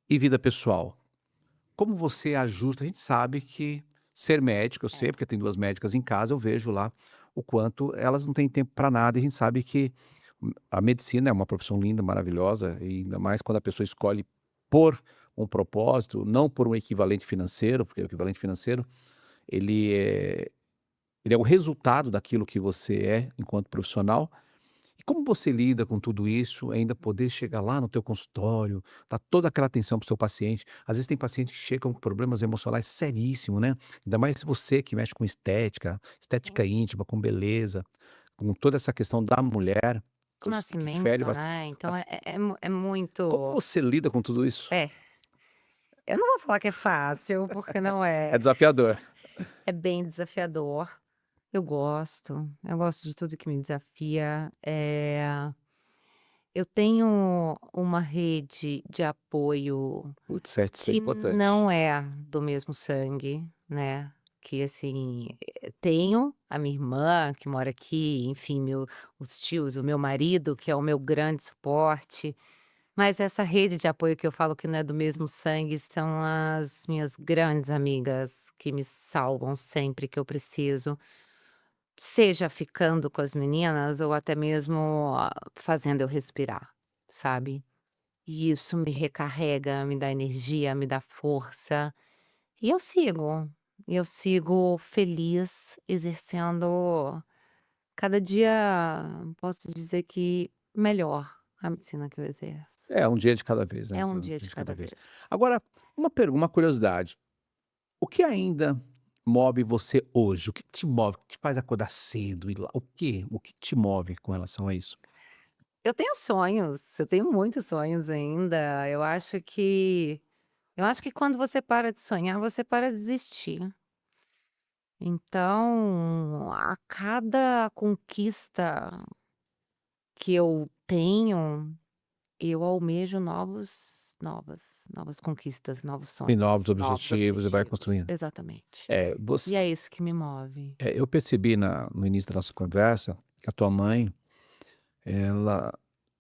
[SPEAKER 1] e vida pessoal. Como você ajusta? A gente sabe que ser médico, eu sei,
[SPEAKER 2] É.
[SPEAKER 1] porque tem 2 médicas em casa, eu vejo lá o quanto elas não têm tempo para nada, e a gente sabe que a medicina é uma profissão linda, maravilhosa, e ainda mais quando a pessoa escolhe por um propósito, não por um equivalente financeiro, porque o equivalente financeiro, ele é ele é o resultado daquilo que você é enquanto profissional. E como você lida com tudo isso, ainda poder chegar lá no teu consultório, dar toda aquela atenção para o seu paciente? Às vezes tem pacientes que chegam com problemas emocionais seríssimos, né? Ainda mais você que mexe com estética,
[SPEAKER 2] Sim.
[SPEAKER 1] estética íntima, com beleza, com toda essa questão da mulher,
[SPEAKER 2] O
[SPEAKER 1] que
[SPEAKER 2] nascimento,
[SPEAKER 1] fere bastante.
[SPEAKER 2] né, então é
[SPEAKER 1] Como
[SPEAKER 2] muito
[SPEAKER 1] você lida com tudo isso?
[SPEAKER 2] é, eu não vou falar que é fácil, porque não
[SPEAKER 1] É
[SPEAKER 2] é.
[SPEAKER 1] desafiador.
[SPEAKER 2] É bem desafiador. Eu gosto de tudo que me desafia. Eu tenho uma rede de apoio
[SPEAKER 1] Putz, isso é
[SPEAKER 2] que
[SPEAKER 1] importante.
[SPEAKER 2] não é do mesmo sangue, né, que assim, tenho a minha irmã que mora aqui, enfim, os tios, o meu marido, que é o meu grande suporte, mas essa rede de apoio que eu falo que não é do mesmo sangue são as minhas grandes amigas que me salvam sempre que eu preciso. Seja ficando com as meninas ou até mesmo, fazendo eu respirar, sabe. E isso me recarrega, me dá energia, me dá força, e eu sigo feliz exercendo cada dia, posso dizer que melhor a medicina que eu exerço.
[SPEAKER 1] É, um dia de cada vez, né?
[SPEAKER 2] É um
[SPEAKER 1] Um
[SPEAKER 2] dia
[SPEAKER 1] dia
[SPEAKER 2] de
[SPEAKER 1] de cada
[SPEAKER 2] cada
[SPEAKER 1] vez.
[SPEAKER 2] vez.
[SPEAKER 1] Agora, uma curiosidade. O que ainda move você hoje? O que te move? O que te faz acordar cedo? E lá, o quê? O que te move com relação a isso?
[SPEAKER 2] Eu tenho muitos sonhos ainda, eu acho que quando você para de sonhar, você para de existir. Então, a cada conquista que eu tenho, eu almejo novas conquistas, novos
[SPEAKER 1] Tem novos
[SPEAKER 2] sonhos, novos
[SPEAKER 1] objetivos e vai
[SPEAKER 2] objetivos.
[SPEAKER 1] construindo.
[SPEAKER 2] Exatamente.
[SPEAKER 1] É,
[SPEAKER 2] E é isso que me move.
[SPEAKER 1] eu percebi no início da nossa conversa que a tua mãe, ela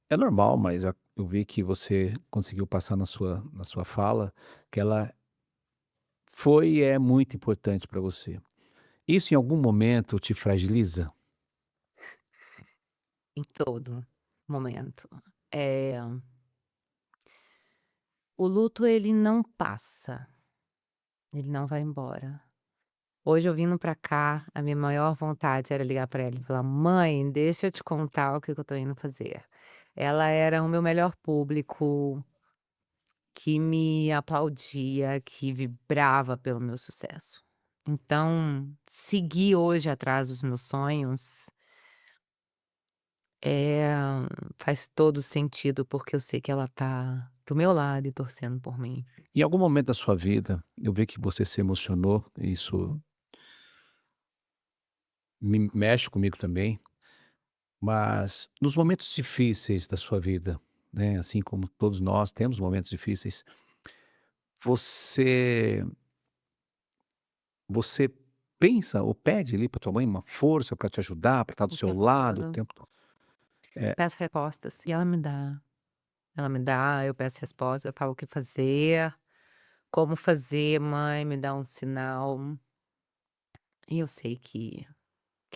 [SPEAKER 1] é normal, mas eu vi que você conseguiu passar na sua fala que ela foi e é muito importante para você. Isso em algum momento te fragiliza?
[SPEAKER 2] Em todo momento. Eh, o luto ele não passa, ele não vai embora. Hoje eu vindo pra cá, a minha maior vontade era ligar pra ela e falar: "Mãe, deixa eu te contar o que que eu tô indo fazer". Ela era o meu melhor público, que me aplaudia, que vibrava pelo meu sucesso. Então, seguir hoje atrás dos meus sonhos, eh, faz todo sentido, porque eu sei que ela tá do meu lado e torcendo por mim.
[SPEAKER 1] Em algum momento da sua vida, eu vi que você se emocionou, e isso me mexe comigo também, mas nos momentos difíceis da sua vida, né, assim como todos nós temos momentos difíceis, você você pensa ou pede ali para tua mãe uma força para te ajudar, para estar do
[SPEAKER 2] O
[SPEAKER 1] seu
[SPEAKER 2] tempo
[SPEAKER 1] lado o
[SPEAKER 2] todo.
[SPEAKER 1] tempo todo? É,
[SPEAKER 2] Peço respostas e ela me dá. Ela me dá, eu peço resposta, eu falo o que fazer, como fazer, mãe, me dá um sinal, e eu sei que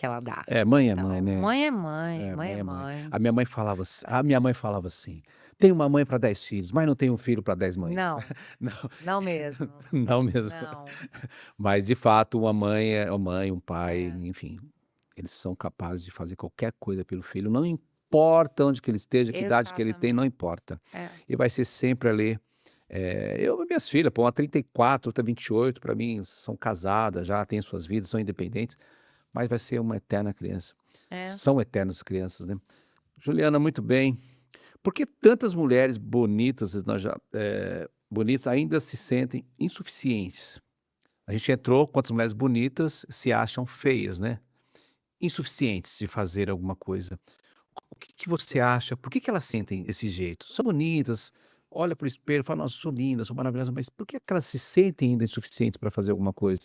[SPEAKER 2] ela dá.
[SPEAKER 1] mãe é mãe,
[SPEAKER 2] Então,
[SPEAKER 1] né?
[SPEAKER 2] mãe é mãe,
[SPEAKER 1] É,
[SPEAKER 2] mãe é
[SPEAKER 1] mãe é mãe.
[SPEAKER 2] mãe.
[SPEAKER 1] A minha mãe falava assim: "Tem uma mãe para 10 filhos, mas não tem um filho para 10 mães".
[SPEAKER 2] Não,
[SPEAKER 1] Não,
[SPEAKER 2] não mesmo.
[SPEAKER 1] não mesmo.
[SPEAKER 2] Não.
[SPEAKER 1] Mas de fato uma mãe é uma mãe, um pai,
[SPEAKER 2] É,
[SPEAKER 1] enfim, eles são capazes de fazer qualquer coisa pelo filho, não importa onde que ele esteja, que idade que ele tem, não
[SPEAKER 2] exatamente.
[SPEAKER 1] importa.
[SPEAKER 2] É,
[SPEAKER 1] E vai ser sempre ali, minhas filhas, pô, uma 34, outra 28, para mim são casadas já, têm suas vidas, são independentes, mas vai ser uma eterna criança.
[SPEAKER 2] é.
[SPEAKER 1] São eternas crianças, né. Juliana, muito bem. Por que tantas mulheres bonitas, bonitas ainda se sentem insuficientes? A gente entrou, quantas mulheres bonitas se acham feias, né, insuficientes de fazer alguma coisa. O que que você acha, por que que elas sentem desse jeito? São bonitas, olha para o espelho e fala: "Nossa, sou linda, sou maravilhosa", mas por que que elas se sentem ainda insuficientes para fazer alguma coisa?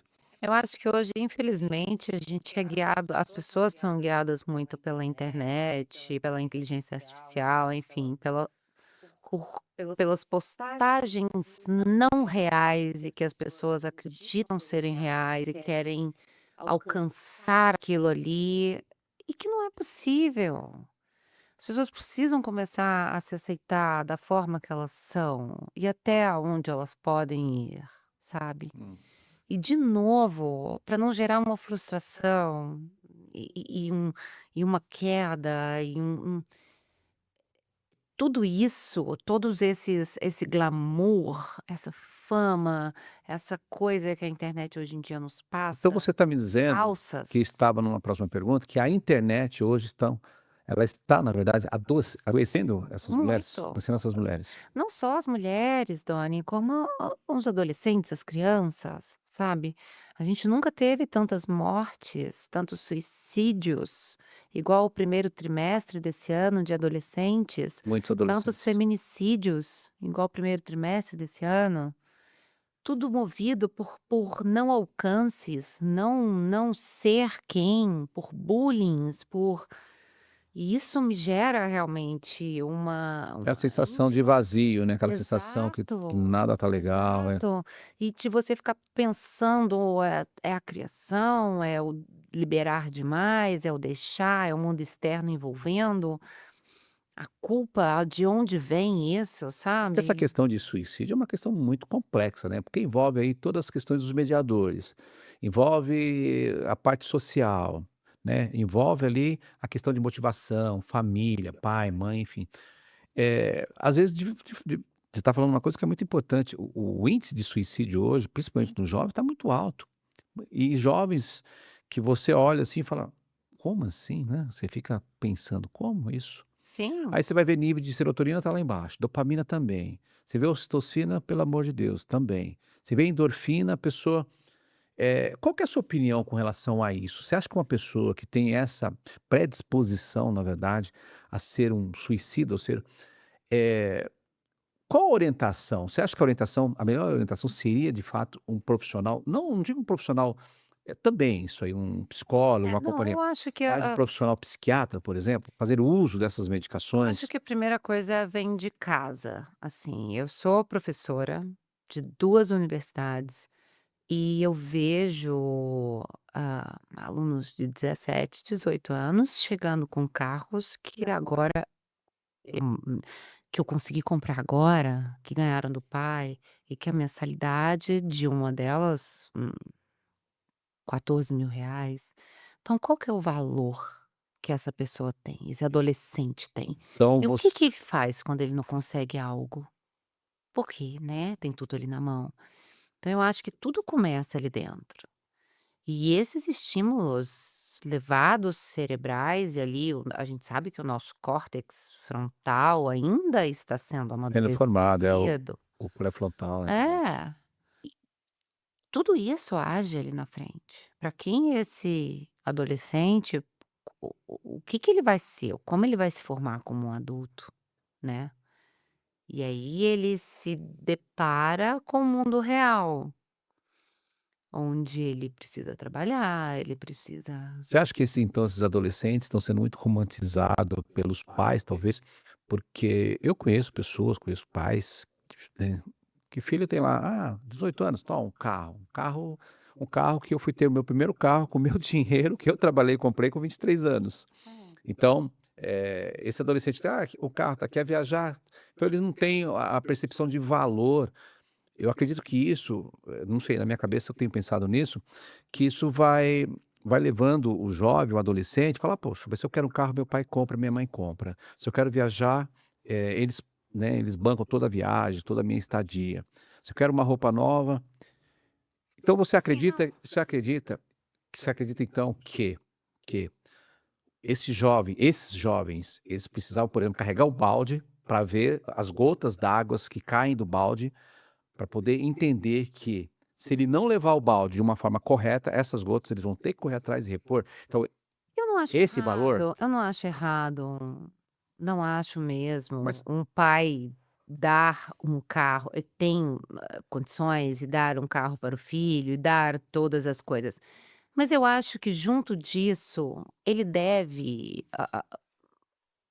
[SPEAKER 2] Eu acho que hoje, infelizmente, a gente é guiado as pessoas são guiadas muito pela internet, pela inteligência artificial, enfim, por pelas postagens não reais e que as pessoas acreditam serem reais e querem alcançar aquilo ali, e que não é possível. As pessoas precisam começar a se aceitar da forma que elas são e até onde elas podem ir, sabe?
[SPEAKER 1] Hum.
[SPEAKER 2] E de novo, para não gerar uma frustração e uma queda tudo isso, todos esse glamour, essa fama, essa coisa que a internet hoje em dia nos
[SPEAKER 1] Então
[SPEAKER 2] passa,
[SPEAKER 1] você está me dizendo, que
[SPEAKER 2] falsas,
[SPEAKER 1] estava numa próxima pergunta, que a internet hoje ela está, na verdade,
[SPEAKER 2] muito.
[SPEAKER 1] adoecendo essas mulheres.
[SPEAKER 2] Não só as mulheres, Dani, como os adolescentes, as crianças, sabe? A gente nunca teve tantas mortes, tantos suicídios, igual o primeiro trimestre desse ano de adolescentes,
[SPEAKER 1] Muitos
[SPEAKER 2] tantos
[SPEAKER 1] adolescentes.
[SPEAKER 2] feminicídios, igual o primeiro trimestre desse ano. Tudo movido por não alcances, não ser quem, por bullying, e isso me gera realmente
[SPEAKER 1] É a
[SPEAKER 2] uma
[SPEAKER 1] sensação de vazio, né, aquela sensação que
[SPEAKER 2] exato,
[SPEAKER 1] nada tá legal,
[SPEAKER 2] exato. E de você ficar pensando, é a criação, é o liberar demais, é o deixar, é o mundo externo envolvendo, a culpa, de onde vem isso,
[SPEAKER 1] porque essa
[SPEAKER 2] sabe?
[SPEAKER 1] questão de suicídio é uma questão muito complexa, né, porque envolve aí todas as questões dos mediadores, envolve a parte social, né, envolve ali a questão de motivação, família, pai, mãe, enfim. Às vezes você está falando uma coisa que é muito importante, o índice de suicídio hoje, principalmente no jovem, está muito alto. E jovens que você olha assim e fala: "Como assim?", né, você fica pensando: "Como isso?".
[SPEAKER 2] Sim.
[SPEAKER 1] Aí você vai ver nível de serotonina tá lá embaixo, dopamina também. Você vê ocitocina, pelo amor de Deus, também. Você vê endorfina, a pessoa qual que é a sua opinião com relação a isso? Você acha que uma pessoa que tem essa predisposição, na verdade, a ser um suicida, ou ser eh, qual a orientação? Você acha que a melhor orientação seria, de fato, um profissional, não digo um profissional, também isso aí, um psicólogo, um
[SPEAKER 2] Não,
[SPEAKER 1] acompanhamento,
[SPEAKER 2] eu acho que
[SPEAKER 1] mas um profissional psiquiatra, por exemplo, fazer uso dessas
[SPEAKER 2] acho
[SPEAKER 1] medicações?
[SPEAKER 2] que a primeira coisa vem de casa, assim, eu sou professora de 2 universidades e eu vejo, alunos de 17, 18 anos chegando com carros que agora, hum, que eu consegui comprar agora, que ganharam do pai, e que a mensalidade de uma delas, R$ 14.000. Então qual que é o valor que essa pessoa tem, esse adolescente tem?
[SPEAKER 1] Então
[SPEAKER 2] E o que que
[SPEAKER 1] você
[SPEAKER 2] ele faz quando ele não consegue algo? Porque, né, tem tudo ali na mão. Então eu acho que tudo começa ali dentro. E esses estímulos levados cerebrais e ali a gente sabe que o nosso córtex frontal ainda está sendo
[SPEAKER 1] sendo formado,
[SPEAKER 2] amadurecido.
[SPEAKER 1] o pré-frontal, né, isso.
[SPEAKER 2] É, tudo isso age ali na frente. Para quem esse adolescente, o que que ele vai ser? Como ele vai se formar como um adulto, né? E aí ele se depara com o mundo real, onde ele precisa trabalhar, ele precisa.
[SPEAKER 1] Você acha que esses adolescentes estão sendo muito romantizados pelos pais, talvez? Porque eu conheço pais que filho tem lá, 18 anos, toma um carro que eu fui ter o meu primeiro carro com o meu dinheiro, que eu trabalhei e comprei com 23 anos. Então, esse adolescente, o carro tá, quer viajar, então eles não têm a percepção de valor. Eu acredito que isso, não sei, na minha cabeça eu tenho pensado nisso, que isso vai levando o jovem, o adolescente, falar: "Poxa, mas se eu quero um carro, meu pai compra, minha mãe compra. Se eu quero viajar, eles, né, eles bancam toda a viagem, toda a minha estadia. Se eu quero uma roupa nova". Então
[SPEAKER 2] Sim, não.
[SPEAKER 1] você acredita então que esses jovens, eles precisavam, por exemplo, carregar o balde para ver as gotas d'água que caem do balde, para poder entender que, se ele não levar o balde de uma forma correta, essas gotas eles vão ter que correr atrás e repor. Então,
[SPEAKER 2] Eu não acho
[SPEAKER 1] esse valor,
[SPEAKER 2] errado, eu não acho errado, não acho mesmo,
[SPEAKER 1] mas
[SPEAKER 2] um pai. dar um carro tem, condições e dar um carro para o filho e dar todas as coisas. Mas eu acho que junto disso, ele deve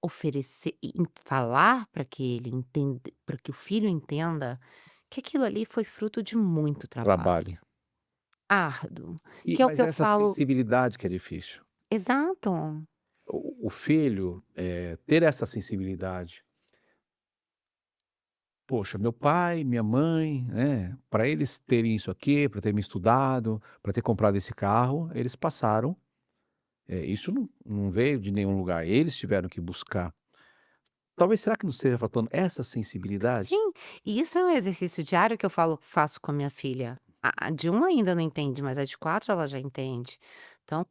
[SPEAKER 2] oferecer e falar para que ele entenda, para que o filho entenda que aquilo ali foi fruto de muito trabalho,
[SPEAKER 1] Trabalho.
[SPEAKER 2] árduo,
[SPEAKER 1] E
[SPEAKER 2] que é o
[SPEAKER 1] mas
[SPEAKER 2] que eu
[SPEAKER 1] essa
[SPEAKER 2] falo.
[SPEAKER 1] sensibilidade que é difícil.
[SPEAKER 2] Exato.
[SPEAKER 1] O filho, ter essa sensibilidade. Poxa, meu pai, minha mãe, né, para eles terem isso aqui, para terem estudado, para ter comprado esse carro, eles passaram, isso não veio de nenhum lugar, eles tiveram que buscar. Talvez será que não esteja faltando essa sensibilidade?
[SPEAKER 2] Sim, e isso é um exercício diário que eu faço com a minha filha. A de 1 ainda não entende, mas a de 4 ela já entende. Então,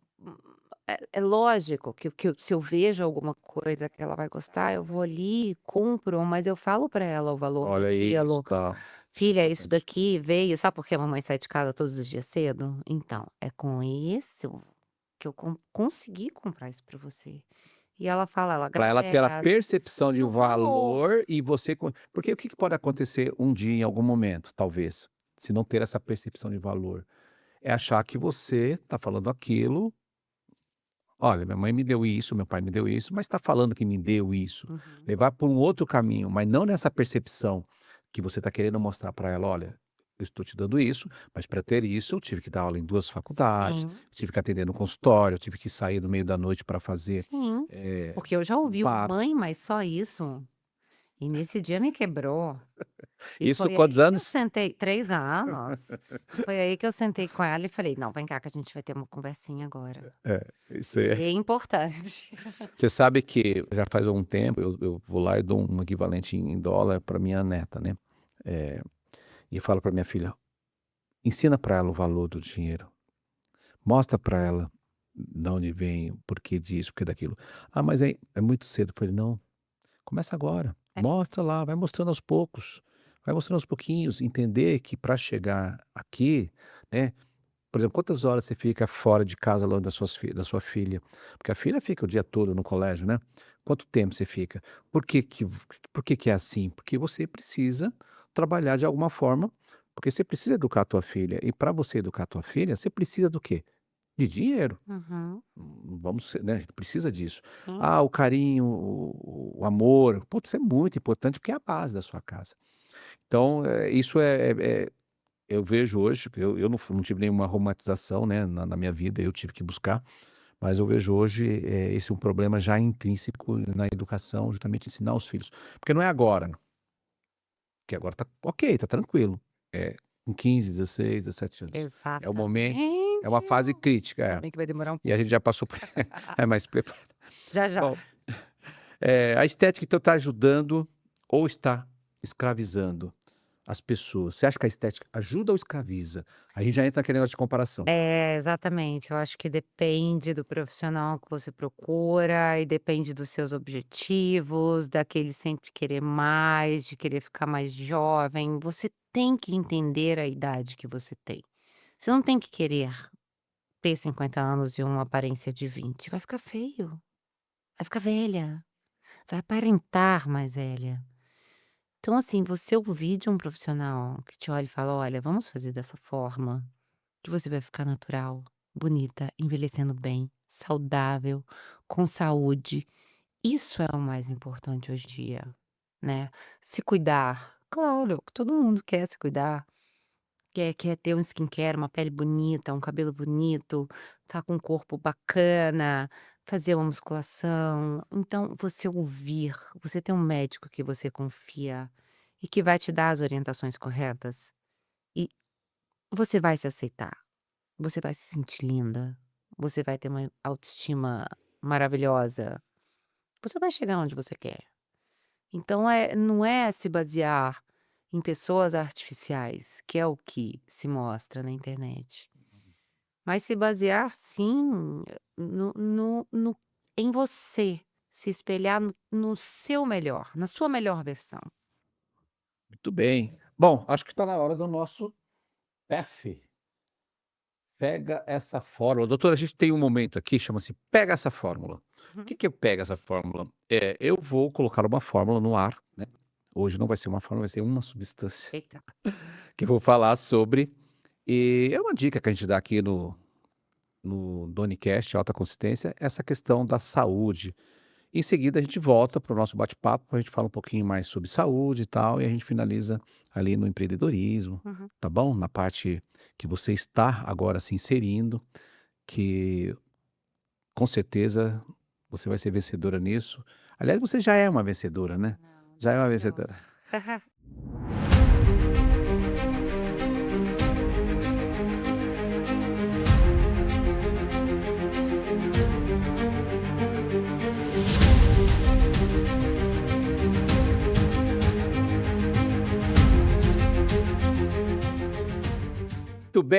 [SPEAKER 2] é lógico se eu vejo alguma coisa que ela vai gostar, eu vou ali e compro, mas eu falo para ela o valor
[SPEAKER 1] Olha aí, isso
[SPEAKER 2] daquilo.
[SPEAKER 1] tá
[SPEAKER 2] "Filha, isso
[SPEAKER 1] importante.
[SPEAKER 2] daqui veio", sabe por que a mamãe sai de casa todos os dias cedo? Então, é com isso que eu consegui comprar isso para você. E ela
[SPEAKER 1] Para ela ter a
[SPEAKER 2] agradece
[SPEAKER 1] percepção de
[SPEAKER 2] do valor.
[SPEAKER 1] valor e você porque o que que pode acontecer um dia em algum momento, talvez, se não ter essa percepção de valor, é achar que você está falando aquilo: "Olha, minha mãe me deu isso, meu pai me deu isso, mas está falando que me deu isso".
[SPEAKER 2] Uhum.
[SPEAKER 1] Levar por um outro caminho, mas não nessa percepção que você está querendo mostrar para ela: "Olha, eu estou te dando isso, mas para ter isso eu tive que dar aula em 2 faculdades,
[SPEAKER 2] Sim.
[SPEAKER 1] tive que atender no consultório, eu tive que sair no meio da noite para fazer,
[SPEAKER 2] Sim, porque eu já
[SPEAKER 1] um
[SPEAKER 2] ouvi o
[SPEAKER 1] parto".
[SPEAKER 2] "mãe, mas só isso?". E nesse dia me quebrou. E
[SPEAKER 1] Isso
[SPEAKER 2] foi
[SPEAKER 1] quantos
[SPEAKER 2] aí que eu
[SPEAKER 1] anos?
[SPEAKER 2] sentei 3 anos. Foi aí que eu sentei com ela e falei: "Não, vem cá que a gente vai ter uma conversinha agora,
[SPEAKER 1] É, isso é.
[SPEAKER 2] bem importante".
[SPEAKER 1] Você sabe que já faz algum tempo eu vou lá e dou um equivalente em dólar para minha neta, né, eh, e falo para minha filha: "Ensina para ela o valor do dinheiro, mostra para ela de onde vem, o porquê disso, o porquê daquilo". "Ah, mas é muito cedo". Eu falei: "Não, começa agora,
[SPEAKER 2] É.
[SPEAKER 1] mostra lá, vai mostrando aos poucos, vai mostrando aos pouquinhos, entender que para chegar aqui, né". Por exemplo, quantas horas você fica fora de casa longe da sua filha? Porque a filha fica o dia todo no colégio, né. Quanto tempo você fica? Por que que é assim? Porque você precisa trabalhar de alguma forma, porque você precisa educar a tua filha, e para você educar a tua filha, você precisa do quê? De dinheiro.
[SPEAKER 2] Uhum.
[SPEAKER 1] Vamos ser, né, a gente precisa disso.
[SPEAKER 2] Sim.
[SPEAKER 1] Ah, o carinho, o amor, putz, isso é muito importante, porque é a base da sua casa. Então, isso eu vejo hoje, eu não tive nenhuma romantização, né, na minha vida, eu tive que buscar, mas eu vejo hoje, esse é um problema já intrínseco na educação, justamente ensinar os filhos. Porque não é agora, porque agora tá ok, tá tranquilo. Com 15, 16, 17 anos. É o momento, é
[SPEAKER 2] Exatamente.
[SPEAKER 1] uma fase crítica,
[SPEAKER 2] Ainda bem que vai demorar um
[SPEAKER 1] e a
[SPEAKER 2] pouco.
[SPEAKER 1] gente já passou por mas
[SPEAKER 2] Já, já.
[SPEAKER 1] bom, a estética então está ajudando ou está escravizando as pessoas? Você acha que a estética ajuda ou escraviza? A gente já entra naquele negócio de comparação.
[SPEAKER 2] É, exatamente. Eu acho que depende do profissional que você procura e depende dos seus objetivos, daquele sempre querer mais, de querer ficar mais jovem. Você tem que entender a idade que você tem. Você não tem que querer ter 50 anos e uma aparência de 20. Vai ficar feio, vai ficar velha, vai aparentar mais velha. Então, assim, você ouvir de um profissional que te olha e fala: olha, vamos fazer dessa forma. Que você vai ficar natural, bonita, envelhecendo bem, saudável, com saúde. Isso é o mais importante hoje em dia, né. Se cuidar, claro, todo mundo quer se cuidar, quer ter um skincare, uma pele bonita, um cabelo bonito, tá com um corpo bacana, fazer uma musculação. Então você ouvir, você ter um médico que você confia e que vai te dar as orientações corretas, e você vai se aceitar. Você vai se sentir linda, você vai ter uma autoestima maravilhosa, você vai chegar onde você quer. Então não é se basear em pessoas artificiais, que é o que se mostra na internet, mas se basear sim no em você, se espelhar no seu melhor, na sua melhor versão.
[SPEAKER 1] Muito bem. Bom, acho que está na hora do nosso PEF. Pega essa fórmula. Doutora, a gente tem um momento aqui, chama-se "Pega essa fórmula". O que
[SPEAKER 2] Uhum.
[SPEAKER 1] que é "Pega essa fórmula"? Eu vou colocar uma fórmula no ar, né, Hoje não vai ser uma fórmula, vai ser uma substância
[SPEAKER 2] Eita.
[SPEAKER 1] que eu vou falar sobre. E é uma dica que a gente dá aqui no Donicast, Alta Consistência, essa questão da saúde. Em seguida, a gente volta para o nosso bate-papo, a gente fala um pouquinho mais sobre saúde e tal, e a gente finaliza ali no empreendedorismo,
[SPEAKER 2] Uhum.
[SPEAKER 1] tá bom? Na parte que você está agora se inserindo, que com certeza você vai ser vencedora nisso. Aliás, você já é uma vencedora, né?
[SPEAKER 2] Não,
[SPEAKER 1] Já é uma
[SPEAKER 2] Deus.
[SPEAKER 1] vencedora.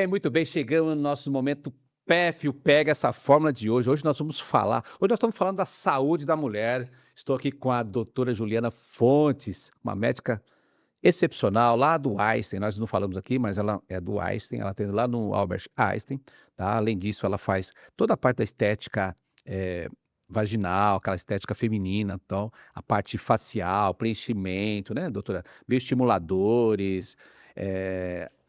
[SPEAKER 1] Muito bem, chegamos no nosso momento PEF, o Pega essa fórmula de hoje. Hoje nós estamos falando da saúde da mulher. Estou aqui com a doutora Juliana Fontes, uma médica excepcional lá do Einstein. Nós não falamos aqui, mas ela é do Einstein, ela atende lá no Albert Einstein, tá? Além disso, ela faz toda a parte da estética vaginal, aquela estética feminina, então, a parte facial, preenchimento, né, doutora? Bioestimuladores,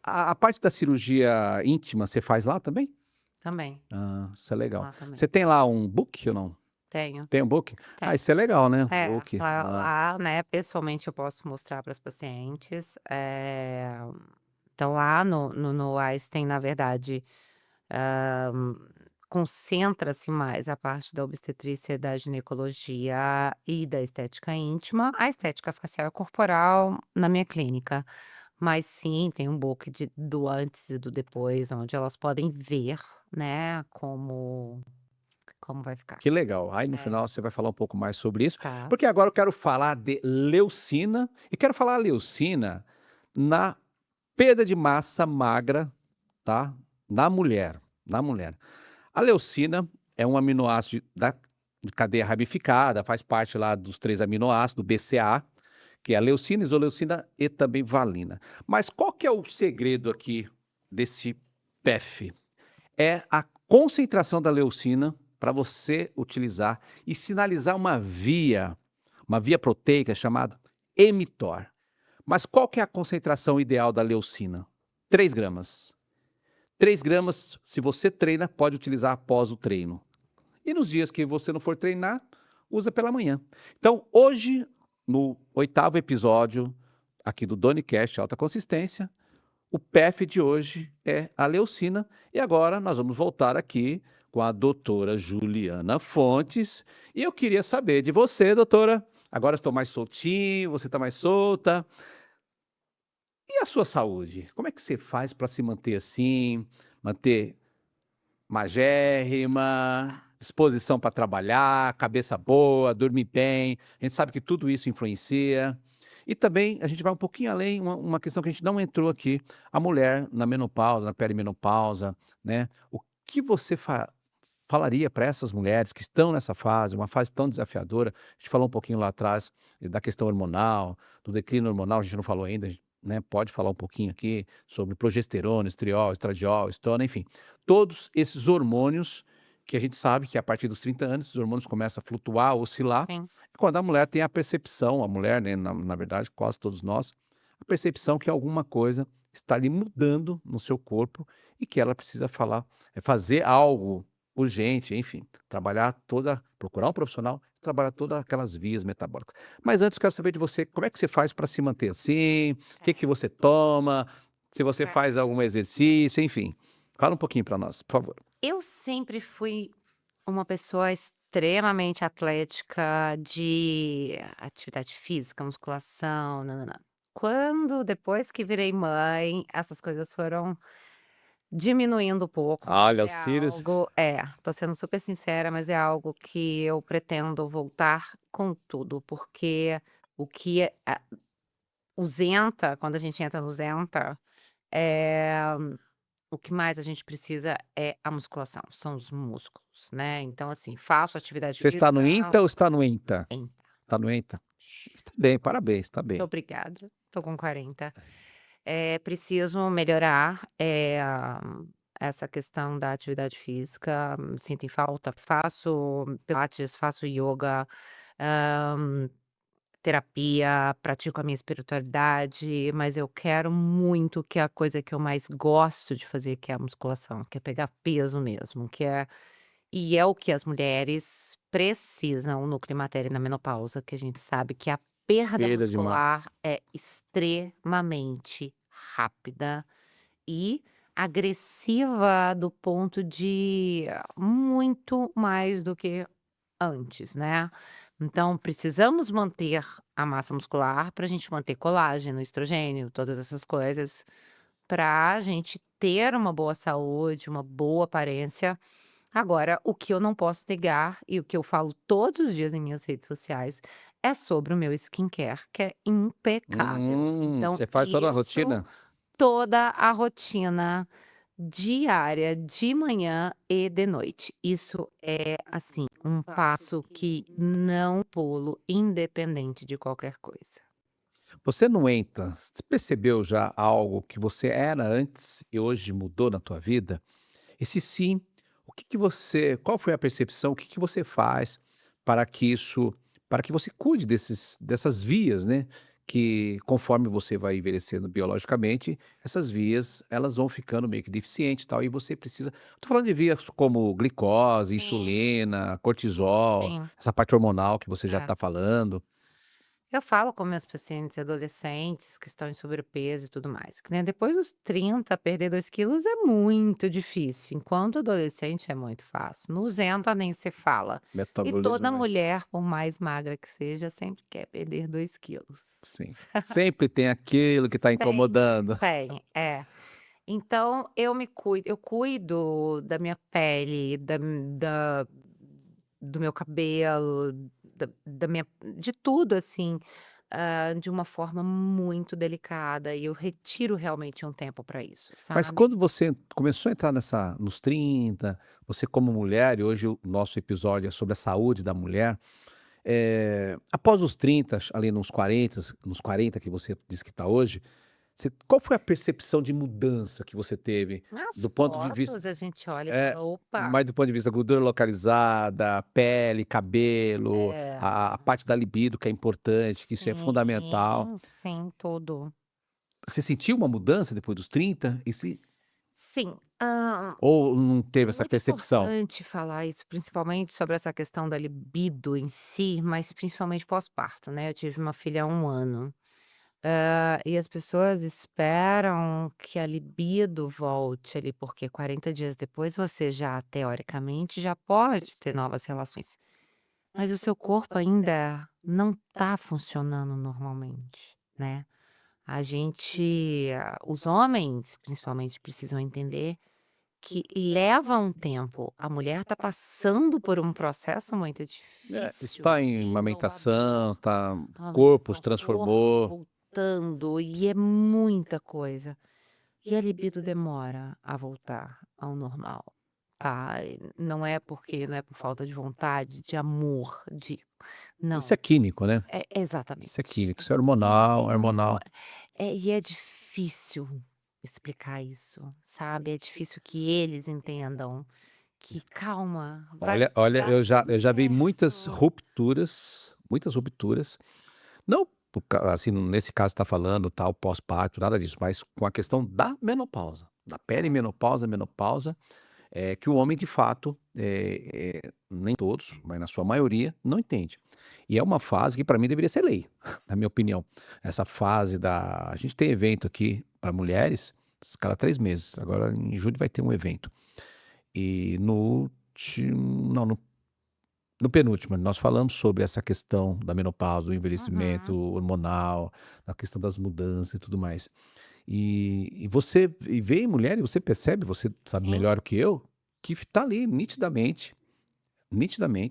[SPEAKER 1] a parte da cirurgia íntima você faz lá também?
[SPEAKER 2] Também,
[SPEAKER 1] Ah, isso é legal.
[SPEAKER 2] lá também.
[SPEAKER 1] Você tem lá um book ou não?
[SPEAKER 2] Tenho,
[SPEAKER 1] Tem um book? Ah,
[SPEAKER 2] tenho.
[SPEAKER 1] isso é legal, né?
[SPEAKER 2] É,
[SPEAKER 1] Book. Ah,
[SPEAKER 2] lá, né, pessoalmente eu posso mostrar para as pacientes. Então lá no Einstein, na verdade, hã, concentra-se mais a parte da obstetrícia, da ginecologia e da estética íntima. A estética facial e corporal na minha clínica. Mas sim, tem um book do antes e do depois, onde elas podem ver, né, como vai ficar.
[SPEAKER 1] que legal. Aí no
[SPEAKER 2] É,
[SPEAKER 1] final você vai falar um pouco mais sobre isso,
[SPEAKER 2] tá.
[SPEAKER 1] porque agora eu quero falar de leucina e quero falar leucina na perda de massa magra, tá? Na mulher, na mulher. A leucina é um aminoácido de cadeia ramificada, faz parte lá dos 3 aminoácidos, do BCA, que é a leucina, isoleucina e também valina. Mas qual que é o segredo aqui desse PEF? É a concentração da leucina para você utilizar e sinalizar uma via proteica chamada mTOR. Mas qual que é a concentração ideal da leucina? 3 gramas. 3 gramas, se você treina, pode utilizar após o treino. E nos dias que você não for treinar, usa pela manhã. Então, hoje, no 8º episódio aqui do Donicast Alta Consistência, o PEF de hoje é a leucina. E agora nós vamos voltar aqui com a doutora Juliana Fontes. E eu queria saber de você, doutora. Agora eu estou mais soltinho, você está mais solta. E a sua saúde? Como é que você faz para se manter assim, manter magérrima, disposição para trabalhar, cabeça boa, dormir bem? A gente sabe que tudo isso influencia. E também a gente vai um pouquinho além, uma questão que a gente não entrou aqui, a mulher na menopausa, na perimenopausa, né? O que você falaria para essas mulheres que estão nessa fase, uma fase tão desafiadora? A gente falou um pouquinho lá atrás da questão hormonal, do declínio hormonal, a gente não falou ainda, né? Pode falar um pouquinho aqui sobre progesterona, estriol, estradiol, estona, enfim. Todos esses hormônios que a gente sabe que a partir dos 30 anos, esses hormônios começam a flutuar, oscilar,
[SPEAKER 2] Sim.
[SPEAKER 1] quando a mulher tem a percepção, a mulher, né, na verdade, quase todos nós, a percepção que alguma coisa está ali mudando no seu corpo e que ela precisa fazer algo urgente, enfim, procurar um profissional, trabalhar todas aquelas vias metabólicas. Mas antes eu quero saber de você, como é que você faz para se manter assim? O que que você toma? Se você
[SPEAKER 2] É.
[SPEAKER 1] faz algum exercício, enfim. Fala um pouquinho para nós, por favor.
[SPEAKER 2] Eu sempre fui uma pessoa extremamente atlética de atividade física, musculação, nã-nã-nã. Depois que virei mãe, essas coisas foram diminuindo um pouco, mas
[SPEAKER 1] Olha,
[SPEAKER 2] é
[SPEAKER 1] os cílios.
[SPEAKER 2] tô sendo super sincera, mas é algo que eu pretendo voltar com tudo, porque o que o Zenta, quando a gente entra no Zenta, eh o que mais a gente precisa é a musculação, são os músculos, né, então assim, faço atividade
[SPEAKER 1] Você está no
[SPEAKER 2] física
[SPEAKER 1] INTA ou está no ENTA?
[SPEAKER 2] em
[SPEAKER 1] Está no ENTA? Está bem, parabéns, está
[SPEAKER 2] muito
[SPEAKER 1] bem.
[SPEAKER 2] obrigada, tô com 40. Preciso melhorar, essa questão da atividade física, sinto em falta, faço pilates, faço ioga, hã, terapia, pratico a minha espiritualidade, mas eu quero muito, que é a coisa que eu mais gosto de fazer, que é a musculação, que é pegar peso mesmo, e é o que as mulheres precisam no climatério e na menopausa, que a gente sabe que a perda
[SPEAKER 1] Perda de massa.
[SPEAKER 2] muscular é extremamente rápida e agressiva do ponto de muito mais do que antes, né. Então precisamos manter a massa muscular para a gente manter colágeno, estrogênio, todas essas coisas, para a gente ter uma boa saúde, uma boa aparência. Agora, o que eu não posso negar e o que eu falo todos os dias em minhas redes sociais é sobre o meu skincare, que é impecável. Então,
[SPEAKER 1] Você faz toda a
[SPEAKER 2] isso
[SPEAKER 1] rotina?
[SPEAKER 2] toda a rotina diária, de manhã e de noite. Isso é, assim, um passo que não pulo, independente de qualquer coisa.
[SPEAKER 1] Você percebeu já algo que você era antes e hoje mudou na tua vida? E se sim, qual foi a percepção, o que que você faz para que isso para que você cuide dessas vias, né, que conforme você vai envelhecendo biologicamente, essas vias, elas vão ficando meio que deficientes e tal, e você precisa tô falando de vias como glicose,
[SPEAKER 2] Sim,
[SPEAKER 1] insulina, cortisol,
[SPEAKER 2] sim,
[SPEAKER 1] essa parte hormonal que você já
[SPEAKER 2] é.
[SPEAKER 1] está falando.
[SPEAKER 2] Eu falo com meus pacientes adolescentes que estão em sobrepeso e tudo mais, que, né, depois dos 30 perder 2 quilos é muito difícil, enquanto adolescente é muito fácil, no 200 nem se fala. E
[SPEAKER 1] Metabolismo
[SPEAKER 2] toda
[SPEAKER 1] vai
[SPEAKER 2] mulher, por mais magra que seja, sempre quer perder 2 quilos.
[SPEAKER 1] sim. Sempre tem aquilo que está
[SPEAKER 2] Sempre
[SPEAKER 1] incomodando.
[SPEAKER 2] tem, é. Então eu cuido da minha pele, da do meu cabelo, da minha de tudo, assim, de uma forma muito delicada e eu retiro realmente um tempo para isso,
[SPEAKER 1] Mas
[SPEAKER 2] sabe.
[SPEAKER 1] quando você começou a entrar nos 30, você como mulher, e hoje o nosso episódio é sobre a saúde da mulher, após os 30, ali nos 40 que você disse que está hoje, qual foi a percepção de mudança que você teve
[SPEAKER 2] As
[SPEAKER 1] do ponto de vista
[SPEAKER 2] fotos a gente olha e
[SPEAKER 1] é,
[SPEAKER 2] fala: "Opa".
[SPEAKER 1] mais do ponto de vista gordura localizada, pele, cabelo,
[SPEAKER 2] É.
[SPEAKER 1] a parte da libido que é importante, que isso é
[SPEAKER 2] Sim,
[SPEAKER 1] fundamental.
[SPEAKER 2] sim, tudo.
[SPEAKER 1] Você sentiu uma mudança depois dos 30?
[SPEAKER 2] Sim,
[SPEAKER 1] Ou não teve essa
[SPEAKER 2] muito
[SPEAKER 1] percepção?
[SPEAKER 2] importante falar isso, principalmente sobre essa questão da libido em si, mas principalmente pós-parto, né. Eu tive uma filha há 1 ano, e as pessoas esperam que a libido volte ali, porque 40 dias depois você já, teoricamente, já pode ter novas relações, mas o seu corpo ainda não tá funcionando normalmente, né. Os homens, principalmente, precisam entender que leva um tempo. A mulher está passando por um processo muito difícil,
[SPEAKER 1] Está em amamentação,
[SPEAKER 2] inovador,
[SPEAKER 1] tá
[SPEAKER 2] a
[SPEAKER 1] corpo se
[SPEAKER 2] amamentação, corpo
[SPEAKER 1] transformou.
[SPEAKER 2] voltando, e é muita coisa. E a libido demora a voltar ao normal, tá? E não é por falta de vontade, de amor,
[SPEAKER 1] Isso é
[SPEAKER 2] não,
[SPEAKER 1] químico, né? Isso é
[SPEAKER 2] exatamente.
[SPEAKER 1] químico, isso é
[SPEAKER 2] E
[SPEAKER 1] hormonal,
[SPEAKER 2] demo
[SPEAKER 1] hormonal.
[SPEAKER 2] e é difícil explicar isso, sabe, é difícil que eles entendam que calma, vai
[SPEAKER 1] Olha,
[SPEAKER 2] dar tudo
[SPEAKER 1] eu já vi
[SPEAKER 2] certo.
[SPEAKER 1] muitas rupturas, não assim, nesse caso está falando, tal, pós-parto, nada disso, mas com a questão da menopausa, da perimenopausa, menopausa, que o homem de fato, nem todos, mas na sua maioria, não entende. E é uma fase que para mim deveria ser lei, na minha opinião. Essa fase a gente tem evento aqui para mulheres, cada 3 meses, agora em julho vai ter um evento. E no último não, no penúltimo, nós falamos sobre essa questão da menopausa, do envelhecimento
[SPEAKER 2] Uhum,
[SPEAKER 1] hormonal, a questão das mudanças e tudo mais. E vê em mulher e você percebe, você sabe
[SPEAKER 2] sim.
[SPEAKER 1] melhor que eu, que está ali
[SPEAKER 2] E
[SPEAKER 1] nitidamente,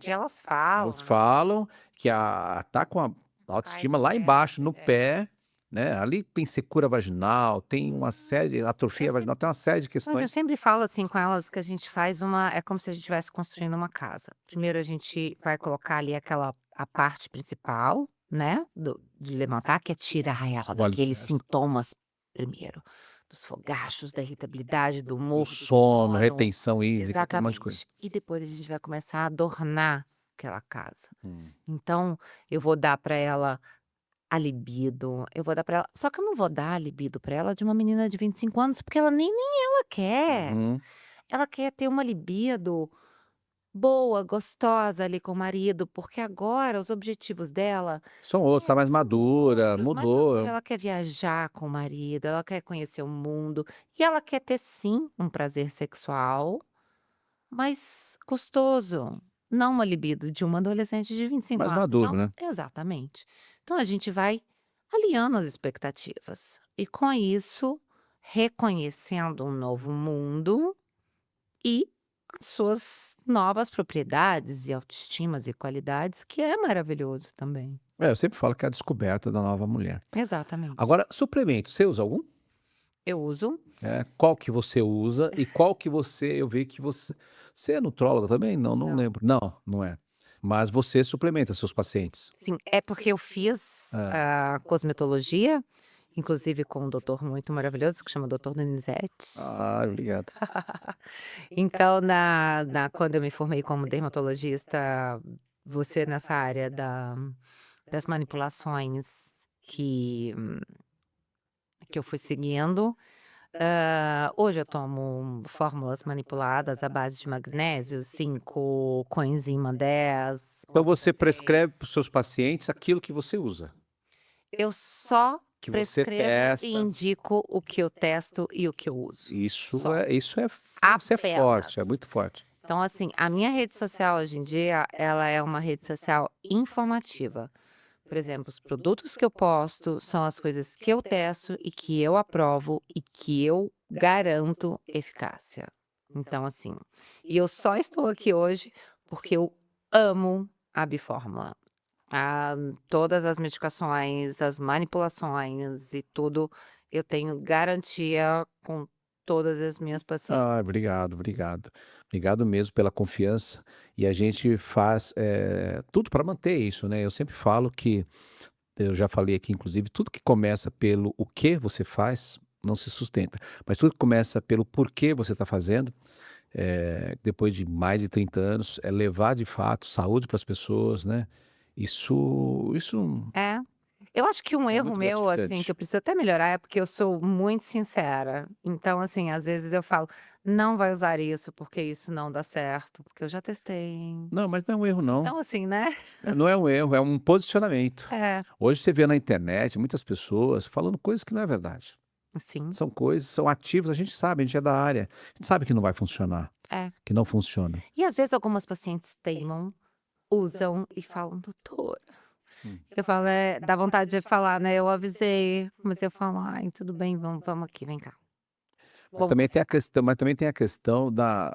[SPEAKER 2] elas
[SPEAKER 1] elas
[SPEAKER 2] falam, né,
[SPEAKER 1] falam que tá com a
[SPEAKER 2] cai
[SPEAKER 1] autoestima
[SPEAKER 2] no
[SPEAKER 1] lá
[SPEAKER 2] pé
[SPEAKER 1] embaixo, no
[SPEAKER 2] é.
[SPEAKER 1] pé, né, ali tem secura vaginal, tem uma série de
[SPEAKER 2] Eu
[SPEAKER 1] atrofia
[SPEAKER 2] sempre
[SPEAKER 1] vaginal, tem uma série de
[SPEAKER 2] olha, eu
[SPEAKER 1] questões.
[SPEAKER 2] sempre falo, assim, com elas que a gente faz uma é como se a gente estivesse construindo uma casa. Primeiro a gente vai colocar ali a parte principal, né, de levantar, que é tirar ela
[SPEAKER 1] O
[SPEAKER 2] daqueles
[SPEAKER 1] alicerce.
[SPEAKER 2] sintomas primeiro, dos fogachos, da irritabilidade, do
[SPEAKER 1] Do
[SPEAKER 2] humor, do
[SPEAKER 1] sono,
[SPEAKER 2] sono.
[SPEAKER 1] retenção hídrica, aquele monte de coisa.
[SPEAKER 2] Exatamente. E depois a gente vai começar a adornar aquela casa.
[SPEAKER 1] Hum.
[SPEAKER 2] Então, eu vou dar para ela a libido, eu vou dar pra ela, só que eu não vou dar a libido pra ela de uma menina de 25 anos, porque ela nem ela quer.
[SPEAKER 1] Uhum.
[SPEAKER 2] Ela quer ter uma libido boa, gostosa ali com o marido, porque agora os objetivos dela
[SPEAKER 1] São outros, tá mais
[SPEAKER 2] são
[SPEAKER 1] madura,
[SPEAKER 2] outros, mas agora
[SPEAKER 1] mudou.
[SPEAKER 2] ela quer viajar com o marido, ela quer conhecer o mundo, e ela quer ter sim um prazer sexual, mas gostoso, não uma libido de uma adolescente de 25
[SPEAKER 1] Mais
[SPEAKER 2] anos.
[SPEAKER 1] maduro,
[SPEAKER 2] Então
[SPEAKER 1] né.
[SPEAKER 2] exatamente. Então a gente vai alinhando as expectativas, e com isso, reconhecendo um novo mundo e as suas novas propriedades e autoestimas e qualidades, que é maravilhoso também.
[SPEAKER 1] É, eu sempre falo que é a descoberta da nova mulher.
[SPEAKER 2] Exatamente.
[SPEAKER 1] Agora, suplemento, você usa algum?
[SPEAKER 2] Eu uso.
[SPEAKER 1] Qual que você usa e qual que eu vi que você é nutróloga também? Não, não
[SPEAKER 2] Não.
[SPEAKER 1] lembro. Não, não é. Mas você suplementa seus pacientes?
[SPEAKER 2] Sim, é porque eu fiz
[SPEAKER 1] Hã.
[SPEAKER 2] a cosmetologia, inclusive com um doutor muito maravilhoso que chama doutor Donizete.
[SPEAKER 1] Ah, obrigado.
[SPEAKER 2] Então quando eu me formei como dermatologista, você nessa área das manipulações que eu fui seguindo. Hoje eu tomo fórmulas manipuladas à base de magnésio 5, coenzima 10,
[SPEAKER 1] Então
[SPEAKER 2] ômega
[SPEAKER 1] você prescreve para os
[SPEAKER 2] 3.
[SPEAKER 1] seus pacientes aquilo que você usa,
[SPEAKER 2] Eu só
[SPEAKER 1] que você
[SPEAKER 2] prescrevo e
[SPEAKER 1] testa.
[SPEAKER 2] indico o que eu testo e o que eu uso,
[SPEAKER 1] Isso
[SPEAKER 2] só,
[SPEAKER 1] é isso é forte, é
[SPEAKER 2] apenas.
[SPEAKER 1] muito forte.
[SPEAKER 2] Então, assim, a minha rede social hoje em dia, ela é uma rede social informativa. Por exemplo, os produtos que eu posto são as coisas que eu testo e que eu aprovo e que eu garanto eficácia. Então, assim, e eu só estou aqui hoje porque eu amo a Bifórmula. Ah, todas as medicações, as manipulações e tudo, eu tenho garantia com todas as minhas pacientes.
[SPEAKER 1] Ah, obrigado, obrigado. Obrigado mesmo pela confiança e a gente faz, tudo para manter isso, né. Eu sempre falo que eu já falei aqui inclusive, tudo que começa pelo o que você faz, não se sustenta, mas tudo que começa pelo porquê você está fazendo, depois de mais de 30 anos, é levar de fato saúde para as pessoas, né. Isso
[SPEAKER 2] É. Eu acho que um
[SPEAKER 1] é
[SPEAKER 2] erro
[SPEAKER 1] muito
[SPEAKER 2] meu, assim, que
[SPEAKER 1] gratificante.
[SPEAKER 2] eu preciso até melhorar, é porque eu sou muito sincera. Então, assim, às vezes eu falo: "Não vai usar isso, porque isso não dá certo", porque eu já testei.
[SPEAKER 1] Não, mas não é um erro não.
[SPEAKER 2] Então, assim, né.
[SPEAKER 1] Não é um erro, é um posicionamento.
[SPEAKER 2] É,
[SPEAKER 1] Hoje você vê na internet muitas pessoas falando coisas que não é verdade.
[SPEAKER 2] sim,
[SPEAKER 1] São coisas, são ativos, a gente sabe, a gente é da área, a gente sabe que não vai funcionar,
[SPEAKER 2] é.
[SPEAKER 1] que não funciona.
[SPEAKER 2] E às vezes algumas pacientes teimam, usam e falam: "Doutora",
[SPEAKER 1] Hum.
[SPEAKER 2] eu falo, dá vontade de falar, né, eu avisei, mas eu falo: "Ai, tudo bem, vamos aqui, vem cá,
[SPEAKER 1] Mas
[SPEAKER 2] vamos
[SPEAKER 1] também tem a
[SPEAKER 2] conversar".
[SPEAKER 1] questão mas também tem a questão da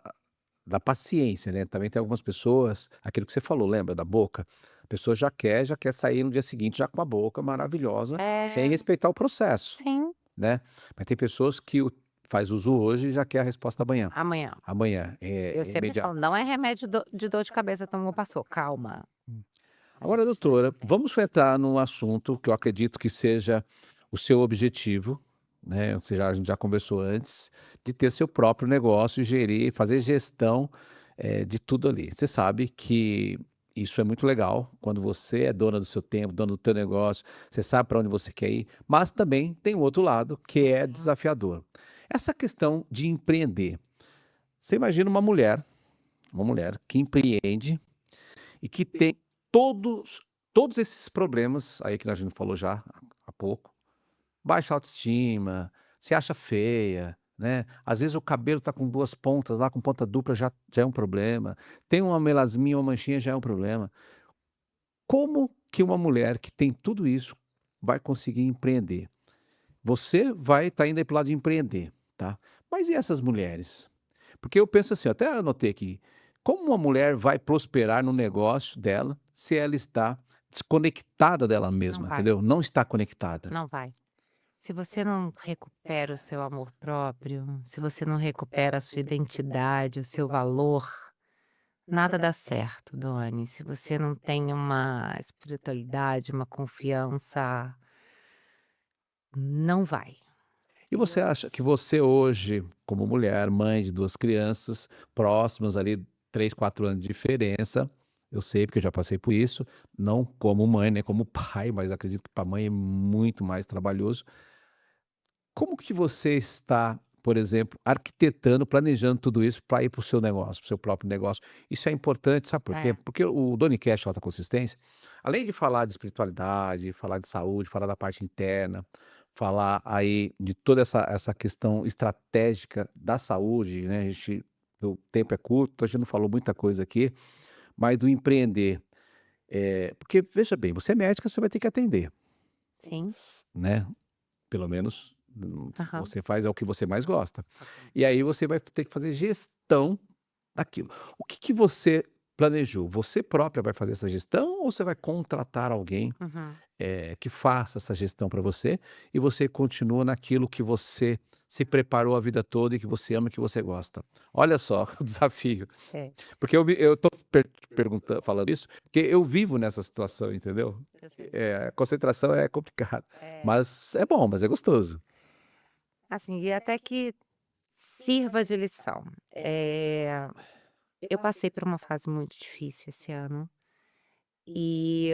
[SPEAKER 1] paciência, né, também tem algumas pessoas aquilo que você falou, lembra da boca? A pessoa já quer sair no dia seguinte já com a boca maravilhosa, sem
[SPEAKER 2] É,
[SPEAKER 1] respeitar o processo,
[SPEAKER 2] sim,
[SPEAKER 1] né. Mas tem pessoas que faz uso hoje e já quer a resposta amanhã.
[SPEAKER 2] amanhã.
[SPEAKER 1] Amanhã,
[SPEAKER 2] Eu
[SPEAKER 1] é
[SPEAKER 2] sempre
[SPEAKER 1] imediato.
[SPEAKER 2] falo: "Não é remédio de dor de cabeça, tomou, passou, calma, a
[SPEAKER 1] Agora,
[SPEAKER 2] gente precisa de
[SPEAKER 1] doutora,
[SPEAKER 2] tempo".
[SPEAKER 1] vamos entrar num assunto que eu acredito que seja o seu objetivo, né? Ou seja, a gente já conversou antes, de ter seu próprio negócio e gerir, fazer gestão, de tudo ali. Você sabe que isso é muito legal, quando você é dona do seu tempo, dona do teu negócio, você sabe para onde você quer ir, mas também tem o outro lado que é
[SPEAKER 2] Sim.
[SPEAKER 1] desafiador. Essa questão de empreender. Você imagina uma mulher que empreende e que tem todos esses problemas aí que a gente falou já há pouco, baixa autoestima, se acha feia, né, às vezes o cabelo tá com 2 pontas lá, com ponta dupla já é um problema, tem uma melasminha, uma manchinha já é um problema. Como que uma mulher que tem tudo isso vai conseguir empreender? Você vai estar indo aí para o lado de empreender, tá, mas e essas mulheres? Porque eu penso assim, eu até anotei aqui, como uma mulher vai prosperar no negócio dela se ela está desconectada dela
[SPEAKER 2] Não
[SPEAKER 1] mesma,
[SPEAKER 2] vai,
[SPEAKER 1] entendeu? Não está conectada.
[SPEAKER 2] não vai. Se você não recupera o seu amor próprio, se você não recupera a sua identidade, o seu valor, nada dá certo, Dani. Se você não tem uma espiritualidade, uma confiança, não vai.
[SPEAKER 1] E
[SPEAKER 2] E
[SPEAKER 1] você
[SPEAKER 2] você
[SPEAKER 1] acha que você hoje, como mulher, mãe de 2 crianças, próximas ali, 3, 4 anos de diferença, Eu sei porque eu já passei por isso, não como mãe, né, como pai, mas acredito que para mãe é muito mais trabalhoso. Como que você está, por exemplo, arquitetando, planejando tudo isso para ir para o seu negócio, para o seu próprio negócio? Isso é importante, sabe por quê?
[SPEAKER 2] É,
[SPEAKER 1] Porque o Doni Cash Alta Consistência, além de falar de espiritualidade, falar de saúde, falar da parte interna, falar aí de toda essa questão estratégica da saúde, né? O tempo é curto, a gente não falou muita coisa aqui, mas do empreender. Porque, veja bem, você é médica, você vai ter que atender,
[SPEAKER 2] sim.
[SPEAKER 1] né? Pelo menos,
[SPEAKER 2] Aham.
[SPEAKER 1] você faz é o que você mais gosta. E aí você vai ter que fazer gestão daquilo. O que que você planejou? Você própria vai fazer essa gestão ou você vai contratar alguém,
[SPEAKER 2] Uhum.
[SPEAKER 1] que faça essa gestão para você e você continua naquilo que você se preparou a vida toda e que você ama e que você gosta? Olha só o desafio.
[SPEAKER 2] É,
[SPEAKER 1] Porque eu tô perguntando falando isso, porque eu vivo nessa situação, entendeu?
[SPEAKER 2] eu sei.
[SPEAKER 1] Concentração é complicado,
[SPEAKER 2] É.
[SPEAKER 1] mas é bom, mas é gostoso.
[SPEAKER 2] Assim, e até que sirva de lição. Eu passei por uma fase muito difícil esse ano e,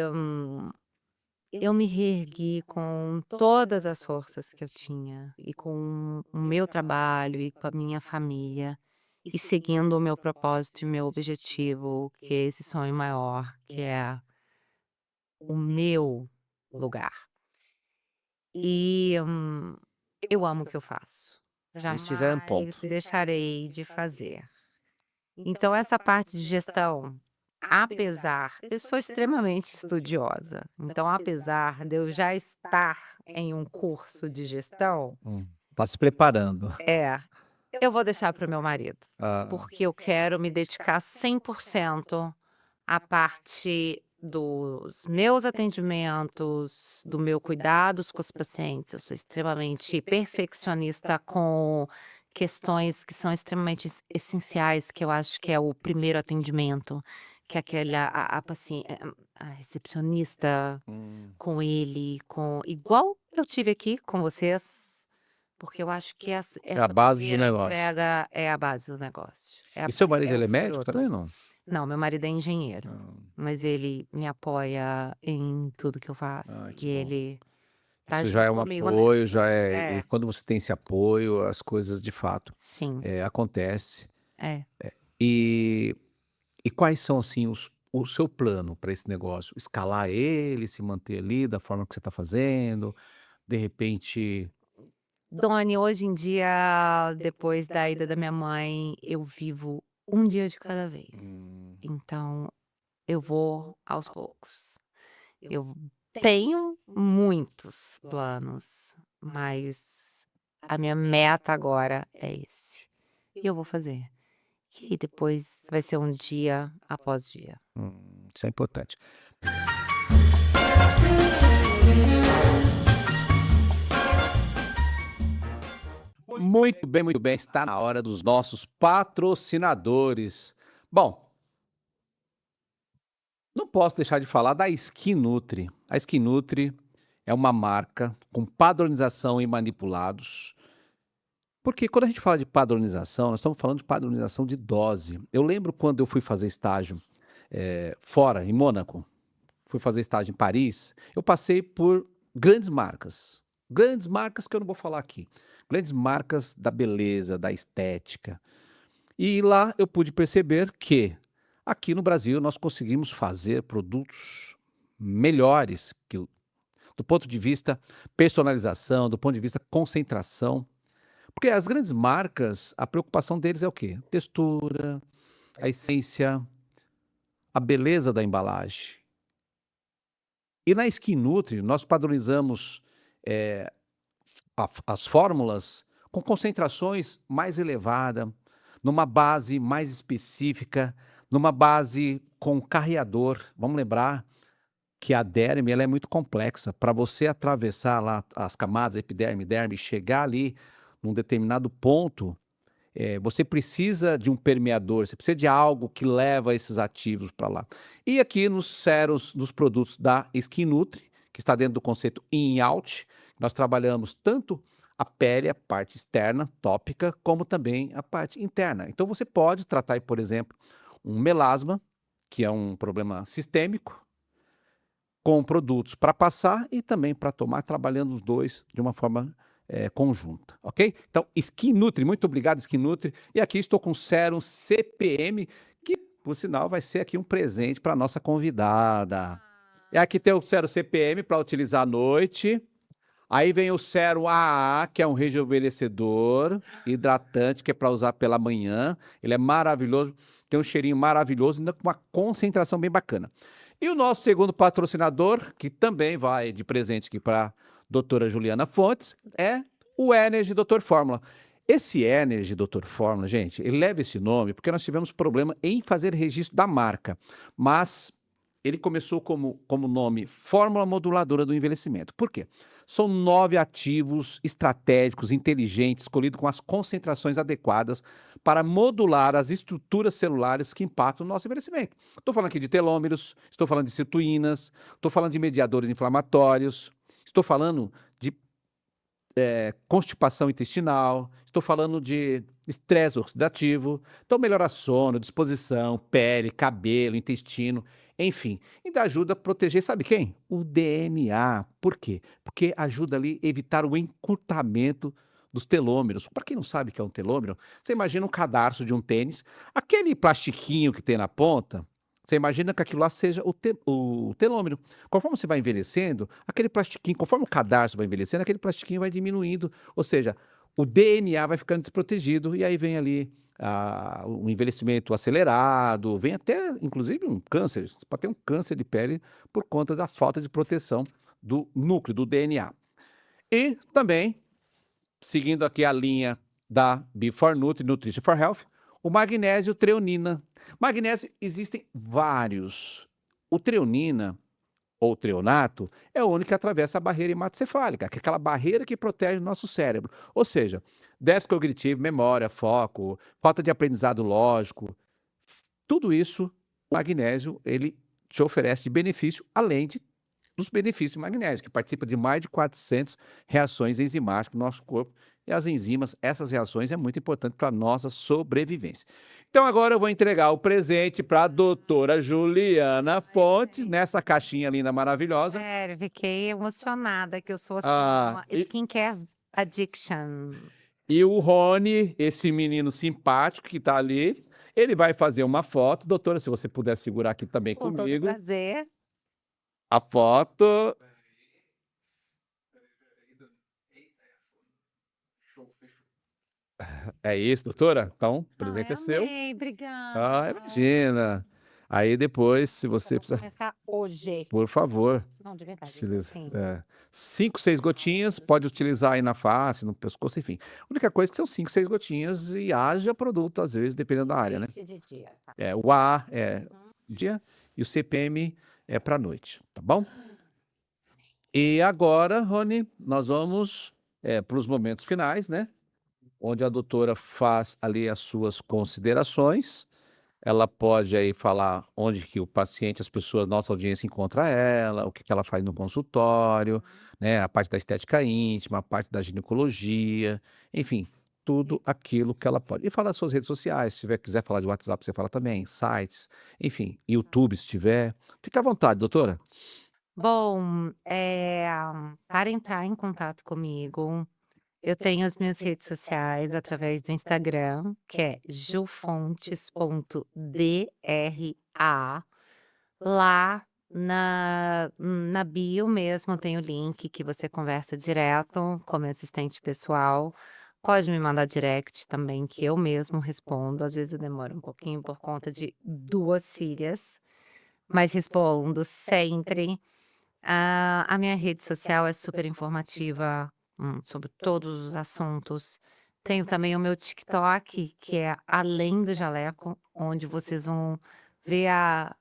[SPEAKER 2] eu me reergui com todas as forças que eu tinha e com o meu trabalho e com a minha família e seguindo o meu propósito e o meu objetivo, que é esse sonho maior, que é o meu lugar. E, eu amo o que eu faço.
[SPEAKER 1] Isso já é um
[SPEAKER 2] Jamais
[SPEAKER 1] ponto.
[SPEAKER 2] deixarei de fazer. Então essa parte de gestão, apesar eu sou extremamente estudiosa, então apesar de eu já estar em um curso de gestão,
[SPEAKER 1] Tá se preparando.
[SPEAKER 2] eu vou deixar para o meu marido,
[SPEAKER 1] Ah,
[SPEAKER 2] porque eu quero me dedicar 100% à parte dos meus atendimentos, do meu cuidados com os pacientes. Eu sou extremamente perfeccionista com questões que são extremamente essenciais, que eu acho que é o primeiro atendimento, que é aquela a recepcionista
[SPEAKER 1] hum.
[SPEAKER 2] com ele, com igual eu tive aqui com vocês, porque eu acho que
[SPEAKER 1] É a
[SPEAKER 2] essa
[SPEAKER 1] base do
[SPEAKER 2] primeira
[SPEAKER 1] negócio.
[SPEAKER 2] entrega é a base do negócio,
[SPEAKER 1] E seu marido,
[SPEAKER 2] é o
[SPEAKER 1] ele é médico
[SPEAKER 2] fruto.
[SPEAKER 1] também ou não?
[SPEAKER 2] Não, meu marido é engenheiro,
[SPEAKER 1] Ah,
[SPEAKER 2] mas ele me apoia em tudo que eu faço
[SPEAKER 1] ai, que
[SPEAKER 2] e
[SPEAKER 1] bom.
[SPEAKER 2] ele tá
[SPEAKER 1] Isso já é
[SPEAKER 2] junto
[SPEAKER 1] um
[SPEAKER 2] comigo
[SPEAKER 1] apoio,
[SPEAKER 2] nessa.
[SPEAKER 1] já é e
[SPEAKER 2] É,
[SPEAKER 1] quando você tem esse apoio, as coisas de fato,
[SPEAKER 2] sim,
[SPEAKER 1] acontece.
[SPEAKER 2] é.
[SPEAKER 1] E quais são, assim, o seu plano para esse negócio? Escalar ele, se manter ali da forma que você está fazendo, de repente
[SPEAKER 2] Doni, hoje em dia, depois da ida da minha mãe, eu vivo um dia de cada vez.
[SPEAKER 1] hum,
[SPEAKER 2] Então, eu vou aos poucos. Eu tenho muitos planos, mas a minha meta agora é esse. E eu vou fazer. E aí depois vai ser um dia após dia.
[SPEAKER 1] isso é importante. Muito bem, está na hora dos nossos patrocinadores. Bom, não posso deixar de falar da Skin Nutri. A Skin Nutri é uma marca com padronização em manipulados. Porque quando a gente fala de padronização, nós estamos falando de padronização de dose. Eu lembro quando eu fui fazer estágio fora, em Mônaco, fui fazer estágio em Paris, eu passei por grandes marcas que eu não vou falar aqui, grandes marcas da beleza, da estética. E lá eu pude perceber que aqui no Brasil nós conseguimos fazer produtos melhores do ponto de vista personalização, do ponto de vista concentração. Porque as grandes marcas, a preocupação deles é o quê? Textura, a essência, a beleza da embalagem. E na Skin Nutri nós padronizamos, eh, as fórmulas com concentrações mais elevada, numa base mais específica, numa base com carreador. Vamos lembrar que a derme ela é muito complexa. Para você atravessar lá as camadas, epiderme, derme, chegar ali num determinado ponto, você precisa de um permeador, você precisa de algo que leva esses ativos para lá. E aqui nos sérums, nos produtos da Skin Nutri, que está dentro do conceito In Out, nós trabalhamos tanto a pele, a parte externa, tópica, como também a parte interna. Então você pode tratar, por exemplo, um melasma, que é um problema sistêmico, com produtos para passar e também para tomar, trabalhando os dois de uma forma conjunta, ok? Então, Skin Nutri, muito obrigado, Skin Nutri. E aqui estou com Serum CPM, que, por sinal, vai ser aqui um presente para nossa convidada. E aqui tem o Serum CPM para utilizar à noite. Aí vem o Serum AA, que é um rejuvenescedor, hidratante, que é para usar pela manhã. Ele é maravilhoso, tem um cheirinho maravilhoso, ainda com uma concentração bem bacana. E o nosso segundo patrocinador, que também vai de presente aqui para a doutora Juliana Fontes, é o Energy Dr. Fórmula. Esse Energy Dr. Fórmula, gente, ele leva esse nome porque nós tivemos problema em fazer registro da marca, mas ele começou como nome Fórmula Moduladora do Envelhecimento. Por quê? São 9 ativos estratégicos, inteligentes, escolhidos com as concentrações adequadas para modular as estruturas celulares que impactam o nosso envelhecimento. Estou falando aqui de telômeros, estou falando de sirtuínas, estou falando de mediadores inflamatórios, estou falando de constipação intestinal, estou falando de estresse oxidativo, então melhora sono, disposição, pele, cabelo, intestino, enfim. Ainda ajuda a proteger, sabe quem? O DNA. Por quê? Porque ajuda ali a evitar o encurtamento dos telômeros. Para quem não sabe o que é um telômero, você imagina um cadarço de um tênis, aquele plastiquinho que tem na ponta, você imagina que aquilo lá seja o telômero. Conforme você vai envelhecendo, aquele plastiquinho, conforme o cadarço vai envelhecendo, aquele plastiquinho vai diminuindo, ou seja, o DNA vai ficando desprotegido e aí vem ali um envelhecimento acelerado, vem até, inclusive, um câncer. Você pode ter um câncer de pele por conta da falta de proteção do núcleo, do DNA. E também, seguindo aqui a linha da Before Nutri, Nutrition for Health, o magnésio treonina. Magnésio, existem vários. O treonina, ou treonato, é o único que atravessa a barreira hematocefálica, que é aquela barreira que protege o nosso cérebro. Ou seja, déficit cognitivo, memória, foco, falta de aprendizado lógico, tudo isso, o magnésio, ele te oferece de benefício, além dos benefícios do magnésio, que participa de mais de 400 reações enzimáticas no nosso corpo. E as enzimas, essas reações, é muito importante para a nossa sobrevivência. Então agora eu vou entregar o presente para a doutora Juliana Fontes, nessa caixinha linda, maravilhosa.
[SPEAKER 2] Sério, fiquei emocionada que eu sou assim,
[SPEAKER 1] Ah,
[SPEAKER 2] uma skincare addiction.
[SPEAKER 1] e o Rony, esse menino simpático que está ali, ele vai fazer uma foto. Doutora, se você puder segurar aqui também
[SPEAKER 2] Com todo
[SPEAKER 1] comigo,
[SPEAKER 2] prazer.
[SPEAKER 1] a foto. É isso, doutora? Então, o presente
[SPEAKER 2] Ai,
[SPEAKER 1] é seu.
[SPEAKER 2] amei, obrigada.
[SPEAKER 1] Ah, imagina. Aí depois, se
[SPEAKER 2] Eu
[SPEAKER 1] você
[SPEAKER 2] vou
[SPEAKER 1] precisar,
[SPEAKER 2] começar hoje.
[SPEAKER 1] por favor,
[SPEAKER 2] Não, de verdade, isso
[SPEAKER 1] utilize,
[SPEAKER 2] assim.
[SPEAKER 1] 5, 6 gotinhas, pode utilizar aí na face, no pescoço, enfim. A única coisa é que são 5, 6 gotinhas e haja produto, às vezes, dependendo da área, né?
[SPEAKER 2] De dia. Tá.
[SPEAKER 1] O A é dia e o CPM é para noite, tá bom? E agora, Rony, nós vamos para os momentos finais, né? Onde a doutora faz ali as suas considerações. Ela pode aí falar onde que o paciente, as pessoas, nossa audiência encontra ela, o que que ela faz no consultório, né? A parte da estética íntima, a parte da ginecologia, enfim, tudo aquilo que ela pode. E fala das suas redes sociais, se tiver, quiser falar de WhatsApp, você fala também, sites, enfim, YouTube, se tiver. Fica à vontade, doutora.
[SPEAKER 2] Bom, para entrar em contato comigo, eu tenho as minhas redes sociais através do Instagram, que é jufontes.dra. Lá na bio mesmo tem o link que você conversa direto com meu assistente pessoal. Pode me mandar direct também, que eu mesmo respondo. Às vezes eu demoro um pouquinho por conta de 2 filhas, mas respondo sempre. A minha rede social é super informativa, sobre todos os assuntos. Tenho também o meu TikTok, que é Além do Jaleco, onde vocês vão ver a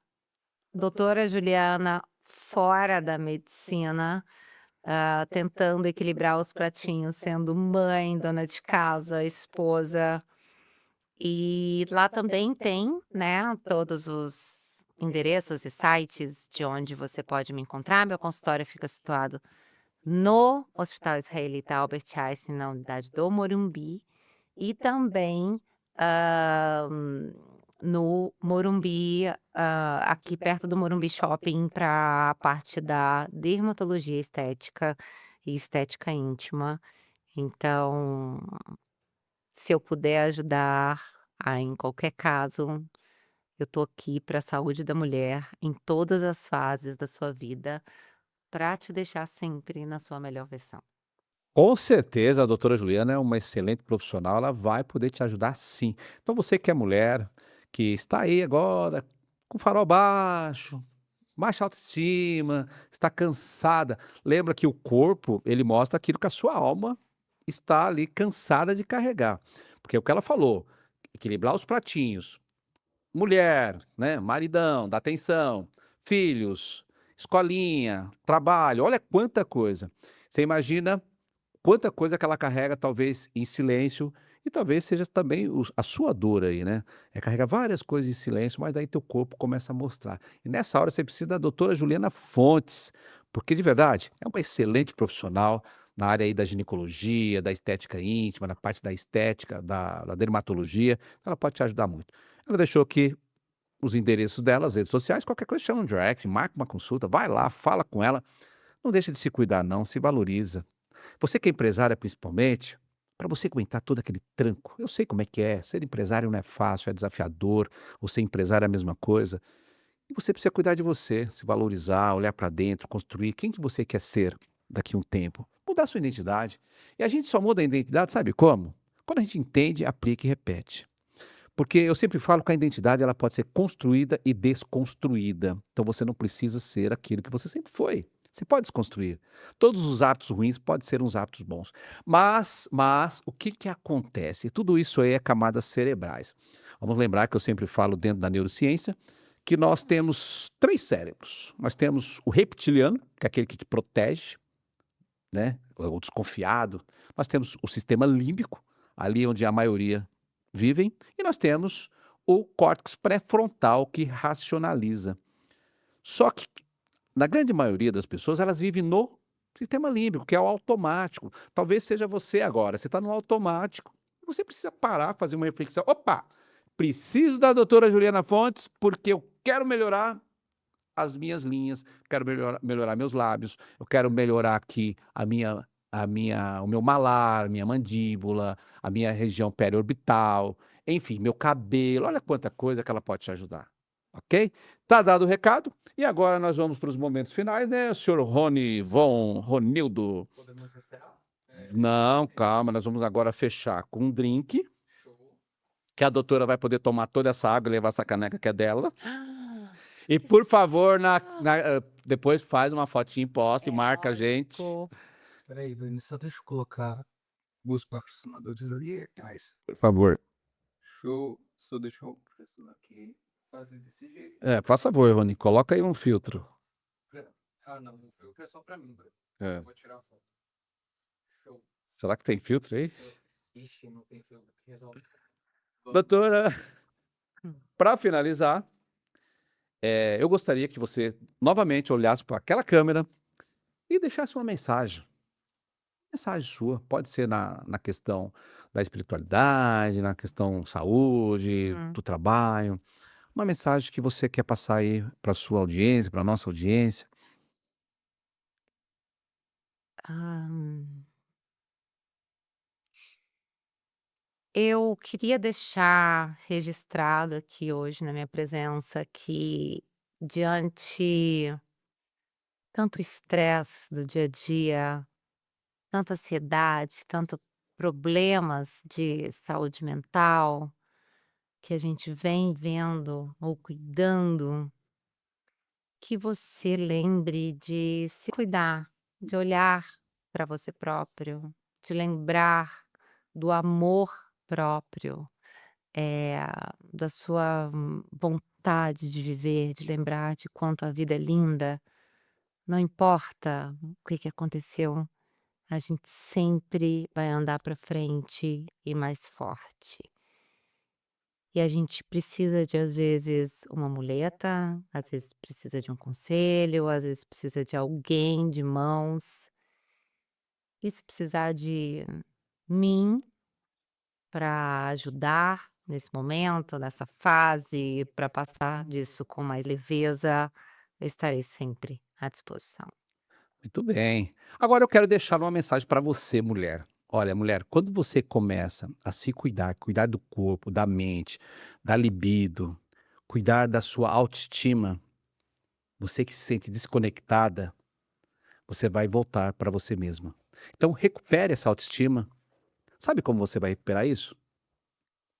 [SPEAKER 2] doutora Juliana fora da medicina, tentando equilibrar os pratinhos, sendo mãe, dona de casa, esposa. E lá também tem, né, todos os endereços e sites de onde você pode me encontrar. Meu consultório fica situado no Hospital Israelita Albert Einstein, na unidade do Morumbi. E também, no Morumbi, aqui perto do Morumbi Shopping, para a parte da dermatologia estética e estética íntima. Então, se eu puder ajudar, em qualquer caso, eu tô aqui para a saúde da mulher em todas as fases da sua vida, para te deixar sempre na sua melhor versão.
[SPEAKER 1] Com certeza a doutora Juliana é uma excelente profissional, ela vai poder te ajudar sim. Então você que é mulher, que está aí agora com o farol baixo, baixa autoestima, está cansada, lembra que o corpo, ele mostra aquilo que a sua alma está ali cansada de carregar. Porque é o que ela falou, equilibrar os pratinhos, mulher, né, maridão, dá atenção, filhos, escolinha, trabalho, olha quanta coisa. Você imagina quanta coisa que ela carrega, talvez em silêncio, e talvez seja também a sua dor aí, né? É carregar várias coisas em silêncio, mas daí teu corpo começa a mostrar. E nessa hora você precisa da doutora Juliana Fontes, porque de verdade é uma excelente profissional na área aí da ginecologia, da estética íntima, na parte da estética, da dermatologia. Ela pode te ajudar muito. Ela deixou aqui os endereços dela, as redes sociais, qualquer coisa chama um direct, marca uma consulta, vai lá, fala com ela. Não deixa de se cuidar não, se valoriza. Você que é empresária principalmente, para você aguentar todo aquele tranco, eu sei como é que é, ser empresário não é fácil, é desafiador, ou ser empresário é a mesma coisa. E você precisa cuidar de você, se valorizar, olhar para dentro, construir quem que você quer ser daqui a um tempo. Mudar sua identidade. E a gente só muda a identidade, sabe como? Quando a gente entende, aplica e repete. Porque eu sempre falo que a identidade ela pode ser construída e desconstruída. Então você não precisa ser aquilo que você sempre foi. Você pode desconstruir. Todos os hábitos ruins podem ser uns hábitos bons. Mas o que que acontece? Tudo isso aí é camadas cerebrais. Vamos lembrar que eu sempre falo dentro da neurociência que nós temos 3 cérebros. Nós temos o reptiliano, que é aquele que te protege, né, o desconfiado. Nós temos o sistema límbico, ali onde a maioria vivem, e nós temos o córtex pré-frontal que racionaliza. Só que, na grande maioria das pessoas, elas vivem no sistema límbico, que é o automático. Talvez seja você agora, você está no automático. Você precisa parar, fazer uma reflexão. Opa, preciso da doutora Juliana Fontes porque eu quero melhorar as minhas linhas, quero melhorar meus lábios, eu quero melhorar aqui o meu malar, minha mandíbula, a minha região periorbital, enfim, meu cabelo, olha quanta coisa que ela pode te ajudar, ok? Tá dado o recado, e agora nós vamos para os momentos finais, né, senhor Rony Von Ronildo?
[SPEAKER 3] Podemos encerrar?
[SPEAKER 1] Não, calma, nós vamos agora fechar com um drink,
[SPEAKER 3] Show.
[SPEAKER 1] que a doutora vai poder tomar toda essa água e levar essa caneca que é dela.
[SPEAKER 2] Ah,
[SPEAKER 1] E por favor, depois faz uma fotinha e posta e marca a gente.
[SPEAKER 2] lógico.
[SPEAKER 3] Peraí, Dani, só deixa eu colocar os patrocinadores ali, guys.
[SPEAKER 1] Por favor.
[SPEAKER 3] Show. Só deixa eu pressionar aqui. Fazer desse jeito.
[SPEAKER 1] Faz favor, Rony, coloca aí um filtro.
[SPEAKER 3] Ah, não, não foi. É só pra mim, bro.
[SPEAKER 1] É.
[SPEAKER 3] Vou tirar a foto. Show.
[SPEAKER 1] Será que tem filtro aí?
[SPEAKER 3] Ixi, não tem filtro. Resolve.
[SPEAKER 1] Doutora, para finalizar, eu gostaria que você novamente olhasse para aquela câmera e deixasse uma mensagem. Mensagem sua, pode ser na questão da espiritualidade, na questão saúde,
[SPEAKER 2] Hum.
[SPEAKER 1] do trabalho. Uma mensagem que você quer passar aí para sua audiência, para nossa audiência.
[SPEAKER 2] Ah, eu queria deixar registrado aqui hoje na minha presença que diante tanto estresse do dia a dia, tanta ansiedade, tanto problemas de saúde mental que a gente vem vendo ou cuidando, que você lembre de se cuidar, de olhar para você próprio, de lembrar do amor próprio, eh, da sua vontade de viver, de lembrar de quanto a vida é linda. Não importa o que que aconteceu, a gente sempre vai andar para frente e mais forte. E a gente precisa de, às vezes, uma muleta, às vezes precisa de um conselho, às vezes precisa de alguém de mãos. E se precisar de mim para ajudar, nesse momento, nessa fase, para passar disso com mais leveza, eu estarei sempre à disposição.
[SPEAKER 1] Muito bem. Agora eu quero deixar uma mensagem para você, mulher. Olha, mulher, quando você começa a se cuidar, cuidar do corpo, da mente, da libido, cuidar da sua autoestima, você que se sente desconectada, você vai voltar para você mesma. Então, recupere essa autoestima. Sabe como você vai recuperar isso?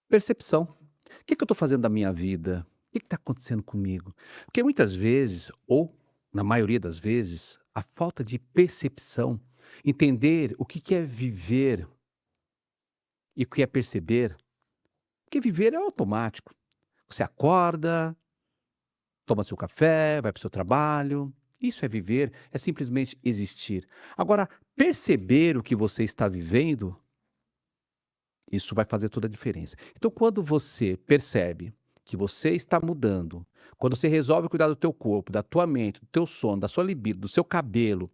[SPEAKER 1] Percepção. O que que eu estou fazendo da minha vida? O que está acontecendo comigo? Porque muitas vezes, ou na maioria das vezes, a falta de percepção, entender o que que é viver e o que é perceber, porque viver é automático. Você acorda, toma seu café, vai para o seu trabalho. Isso é viver, é simplesmente existir. Agora, perceber o que você está vivendo, isso vai fazer toda a diferença. Então, quando você percebe que você está mudando, quando você resolve cuidar do teu corpo, da tua mente, do teu sono, da sua libido, do seu cabelo,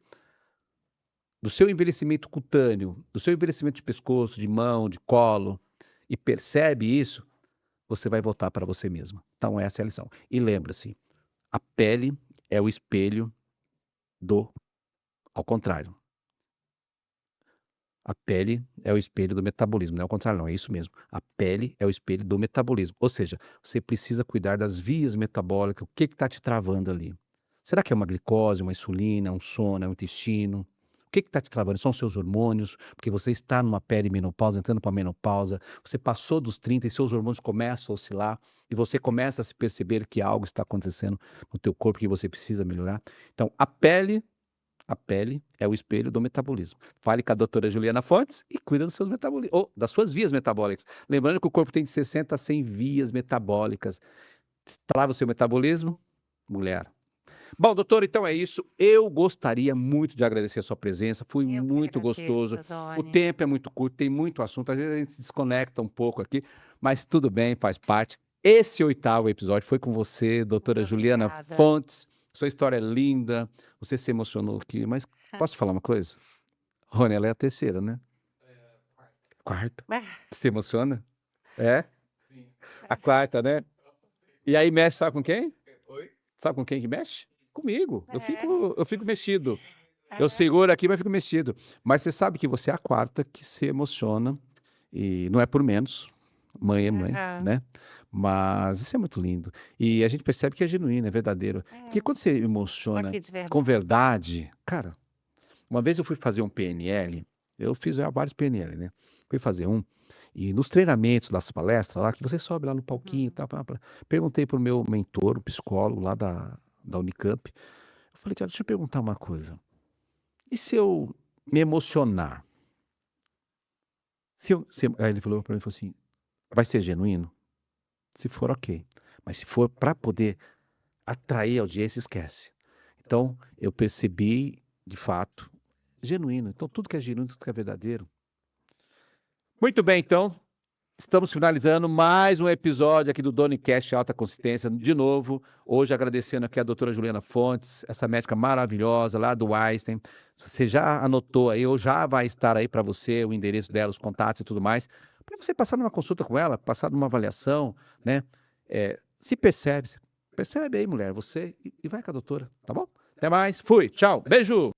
[SPEAKER 1] do seu envelhecimento cutâneo, do seu envelhecimento de pescoço, de mão, de colo, e percebe isso, você vai voltar para você mesma. Então, essa é a lição. E lembra-se, a pele é o espelho do ao contrário. A pele é o espelho do metabolismo, não é o contrário não, é isso mesmo. A pele é o espelho do metabolismo, ou seja, você precisa cuidar das vias metabólicas, o que está te travando ali? Será que é uma glicose, uma insulina, um sono, é um intestino? O que está te travando? São os seus hormônios, porque você está numa perimenopausa, entrando para a menopausa, você passou dos 30 e seus hormônios começam a oscilar, e você começa a se perceber que algo está acontecendo no teu corpo que você precisa melhorar. Então, a pele é o espelho do metabolismo. Fale com a doutora Juliana Fontes e cuida dos seus metabolismos, ou das suas vias metabólicas. Lembrando que o corpo tem de 60 a 100 vias metabólicas. Trava o seu metabolismo? Mulher. Bom, doutor, então é isso. Eu gostaria muito de agradecer a sua presença. Foi
[SPEAKER 2] Eu que
[SPEAKER 1] muito
[SPEAKER 2] agradeço,
[SPEAKER 1] gostoso. O
[SPEAKER 2] Doni.
[SPEAKER 1] tempo é muito curto, tem muito assunto. Às vezes a gente desconecta um pouco aqui, mas tudo bem, faz parte. Esse 8º episódio foi com você, doutora
[SPEAKER 2] Muito
[SPEAKER 1] Juliana
[SPEAKER 2] obrigada.
[SPEAKER 1] Fontes. Sua história é linda. Você se emocionou aqui, mas posso te falar uma coisa? Rony, ela é a terceira, né? Quarta. Se emociona? É? A quarta, né? E aí mexe, sabe com quem? Sabe com quem que mexe? Comigo. Eu fico mexido. Eu seguro aqui, mas fico mexido. Mas você sabe que você é a quarta que se emociona. E não é por menos. Mãe é mãe,
[SPEAKER 2] Aham.
[SPEAKER 1] né? Mas isso é muito lindo. E a gente percebe que é genuíno, é verdadeiro. Porque quando você
[SPEAKER 2] Estou
[SPEAKER 1] emociona
[SPEAKER 2] aqui de
[SPEAKER 1] com
[SPEAKER 2] verdade.
[SPEAKER 1] verdade, cara, uma vez eu fui fazer um PNL, eu fiz já vários PNL, né? Fui fazer um, e nos treinamentos das palestras lá, que você sobe lá no palquinho e
[SPEAKER 2] Uhum.
[SPEAKER 1] tal, perguntei pro meu mentor, um psicólogo lá da Unicamp, eu falei, "Tiago, deixa eu perguntar uma coisa. E se eu me emocionar? Aí ele falou para mim, falou assim, vai ser genuíno? Se for, ok. Mas se for para poder atrair audiência, esquece. Então, eu percebi, de fato, genuíno. Então, tudo que é genuíno, tudo que é verdadeiro. Muito bem, então. Estamos finalizando mais um episódio aqui do Donicast Alta Consistência. De novo, hoje agradecendo aqui a doutora Juliana Fontes, essa médica maravilhosa lá do Einstein. Você já anotou aí, ou já vai estar aí para você o endereço dela, os contatos e tudo mais, para você passar numa consulta com ela, passar numa avaliação, né? Se percebe aí, mulher, você, e vai com a doutora, tá bom? Até mais, fui, tchau, beijo!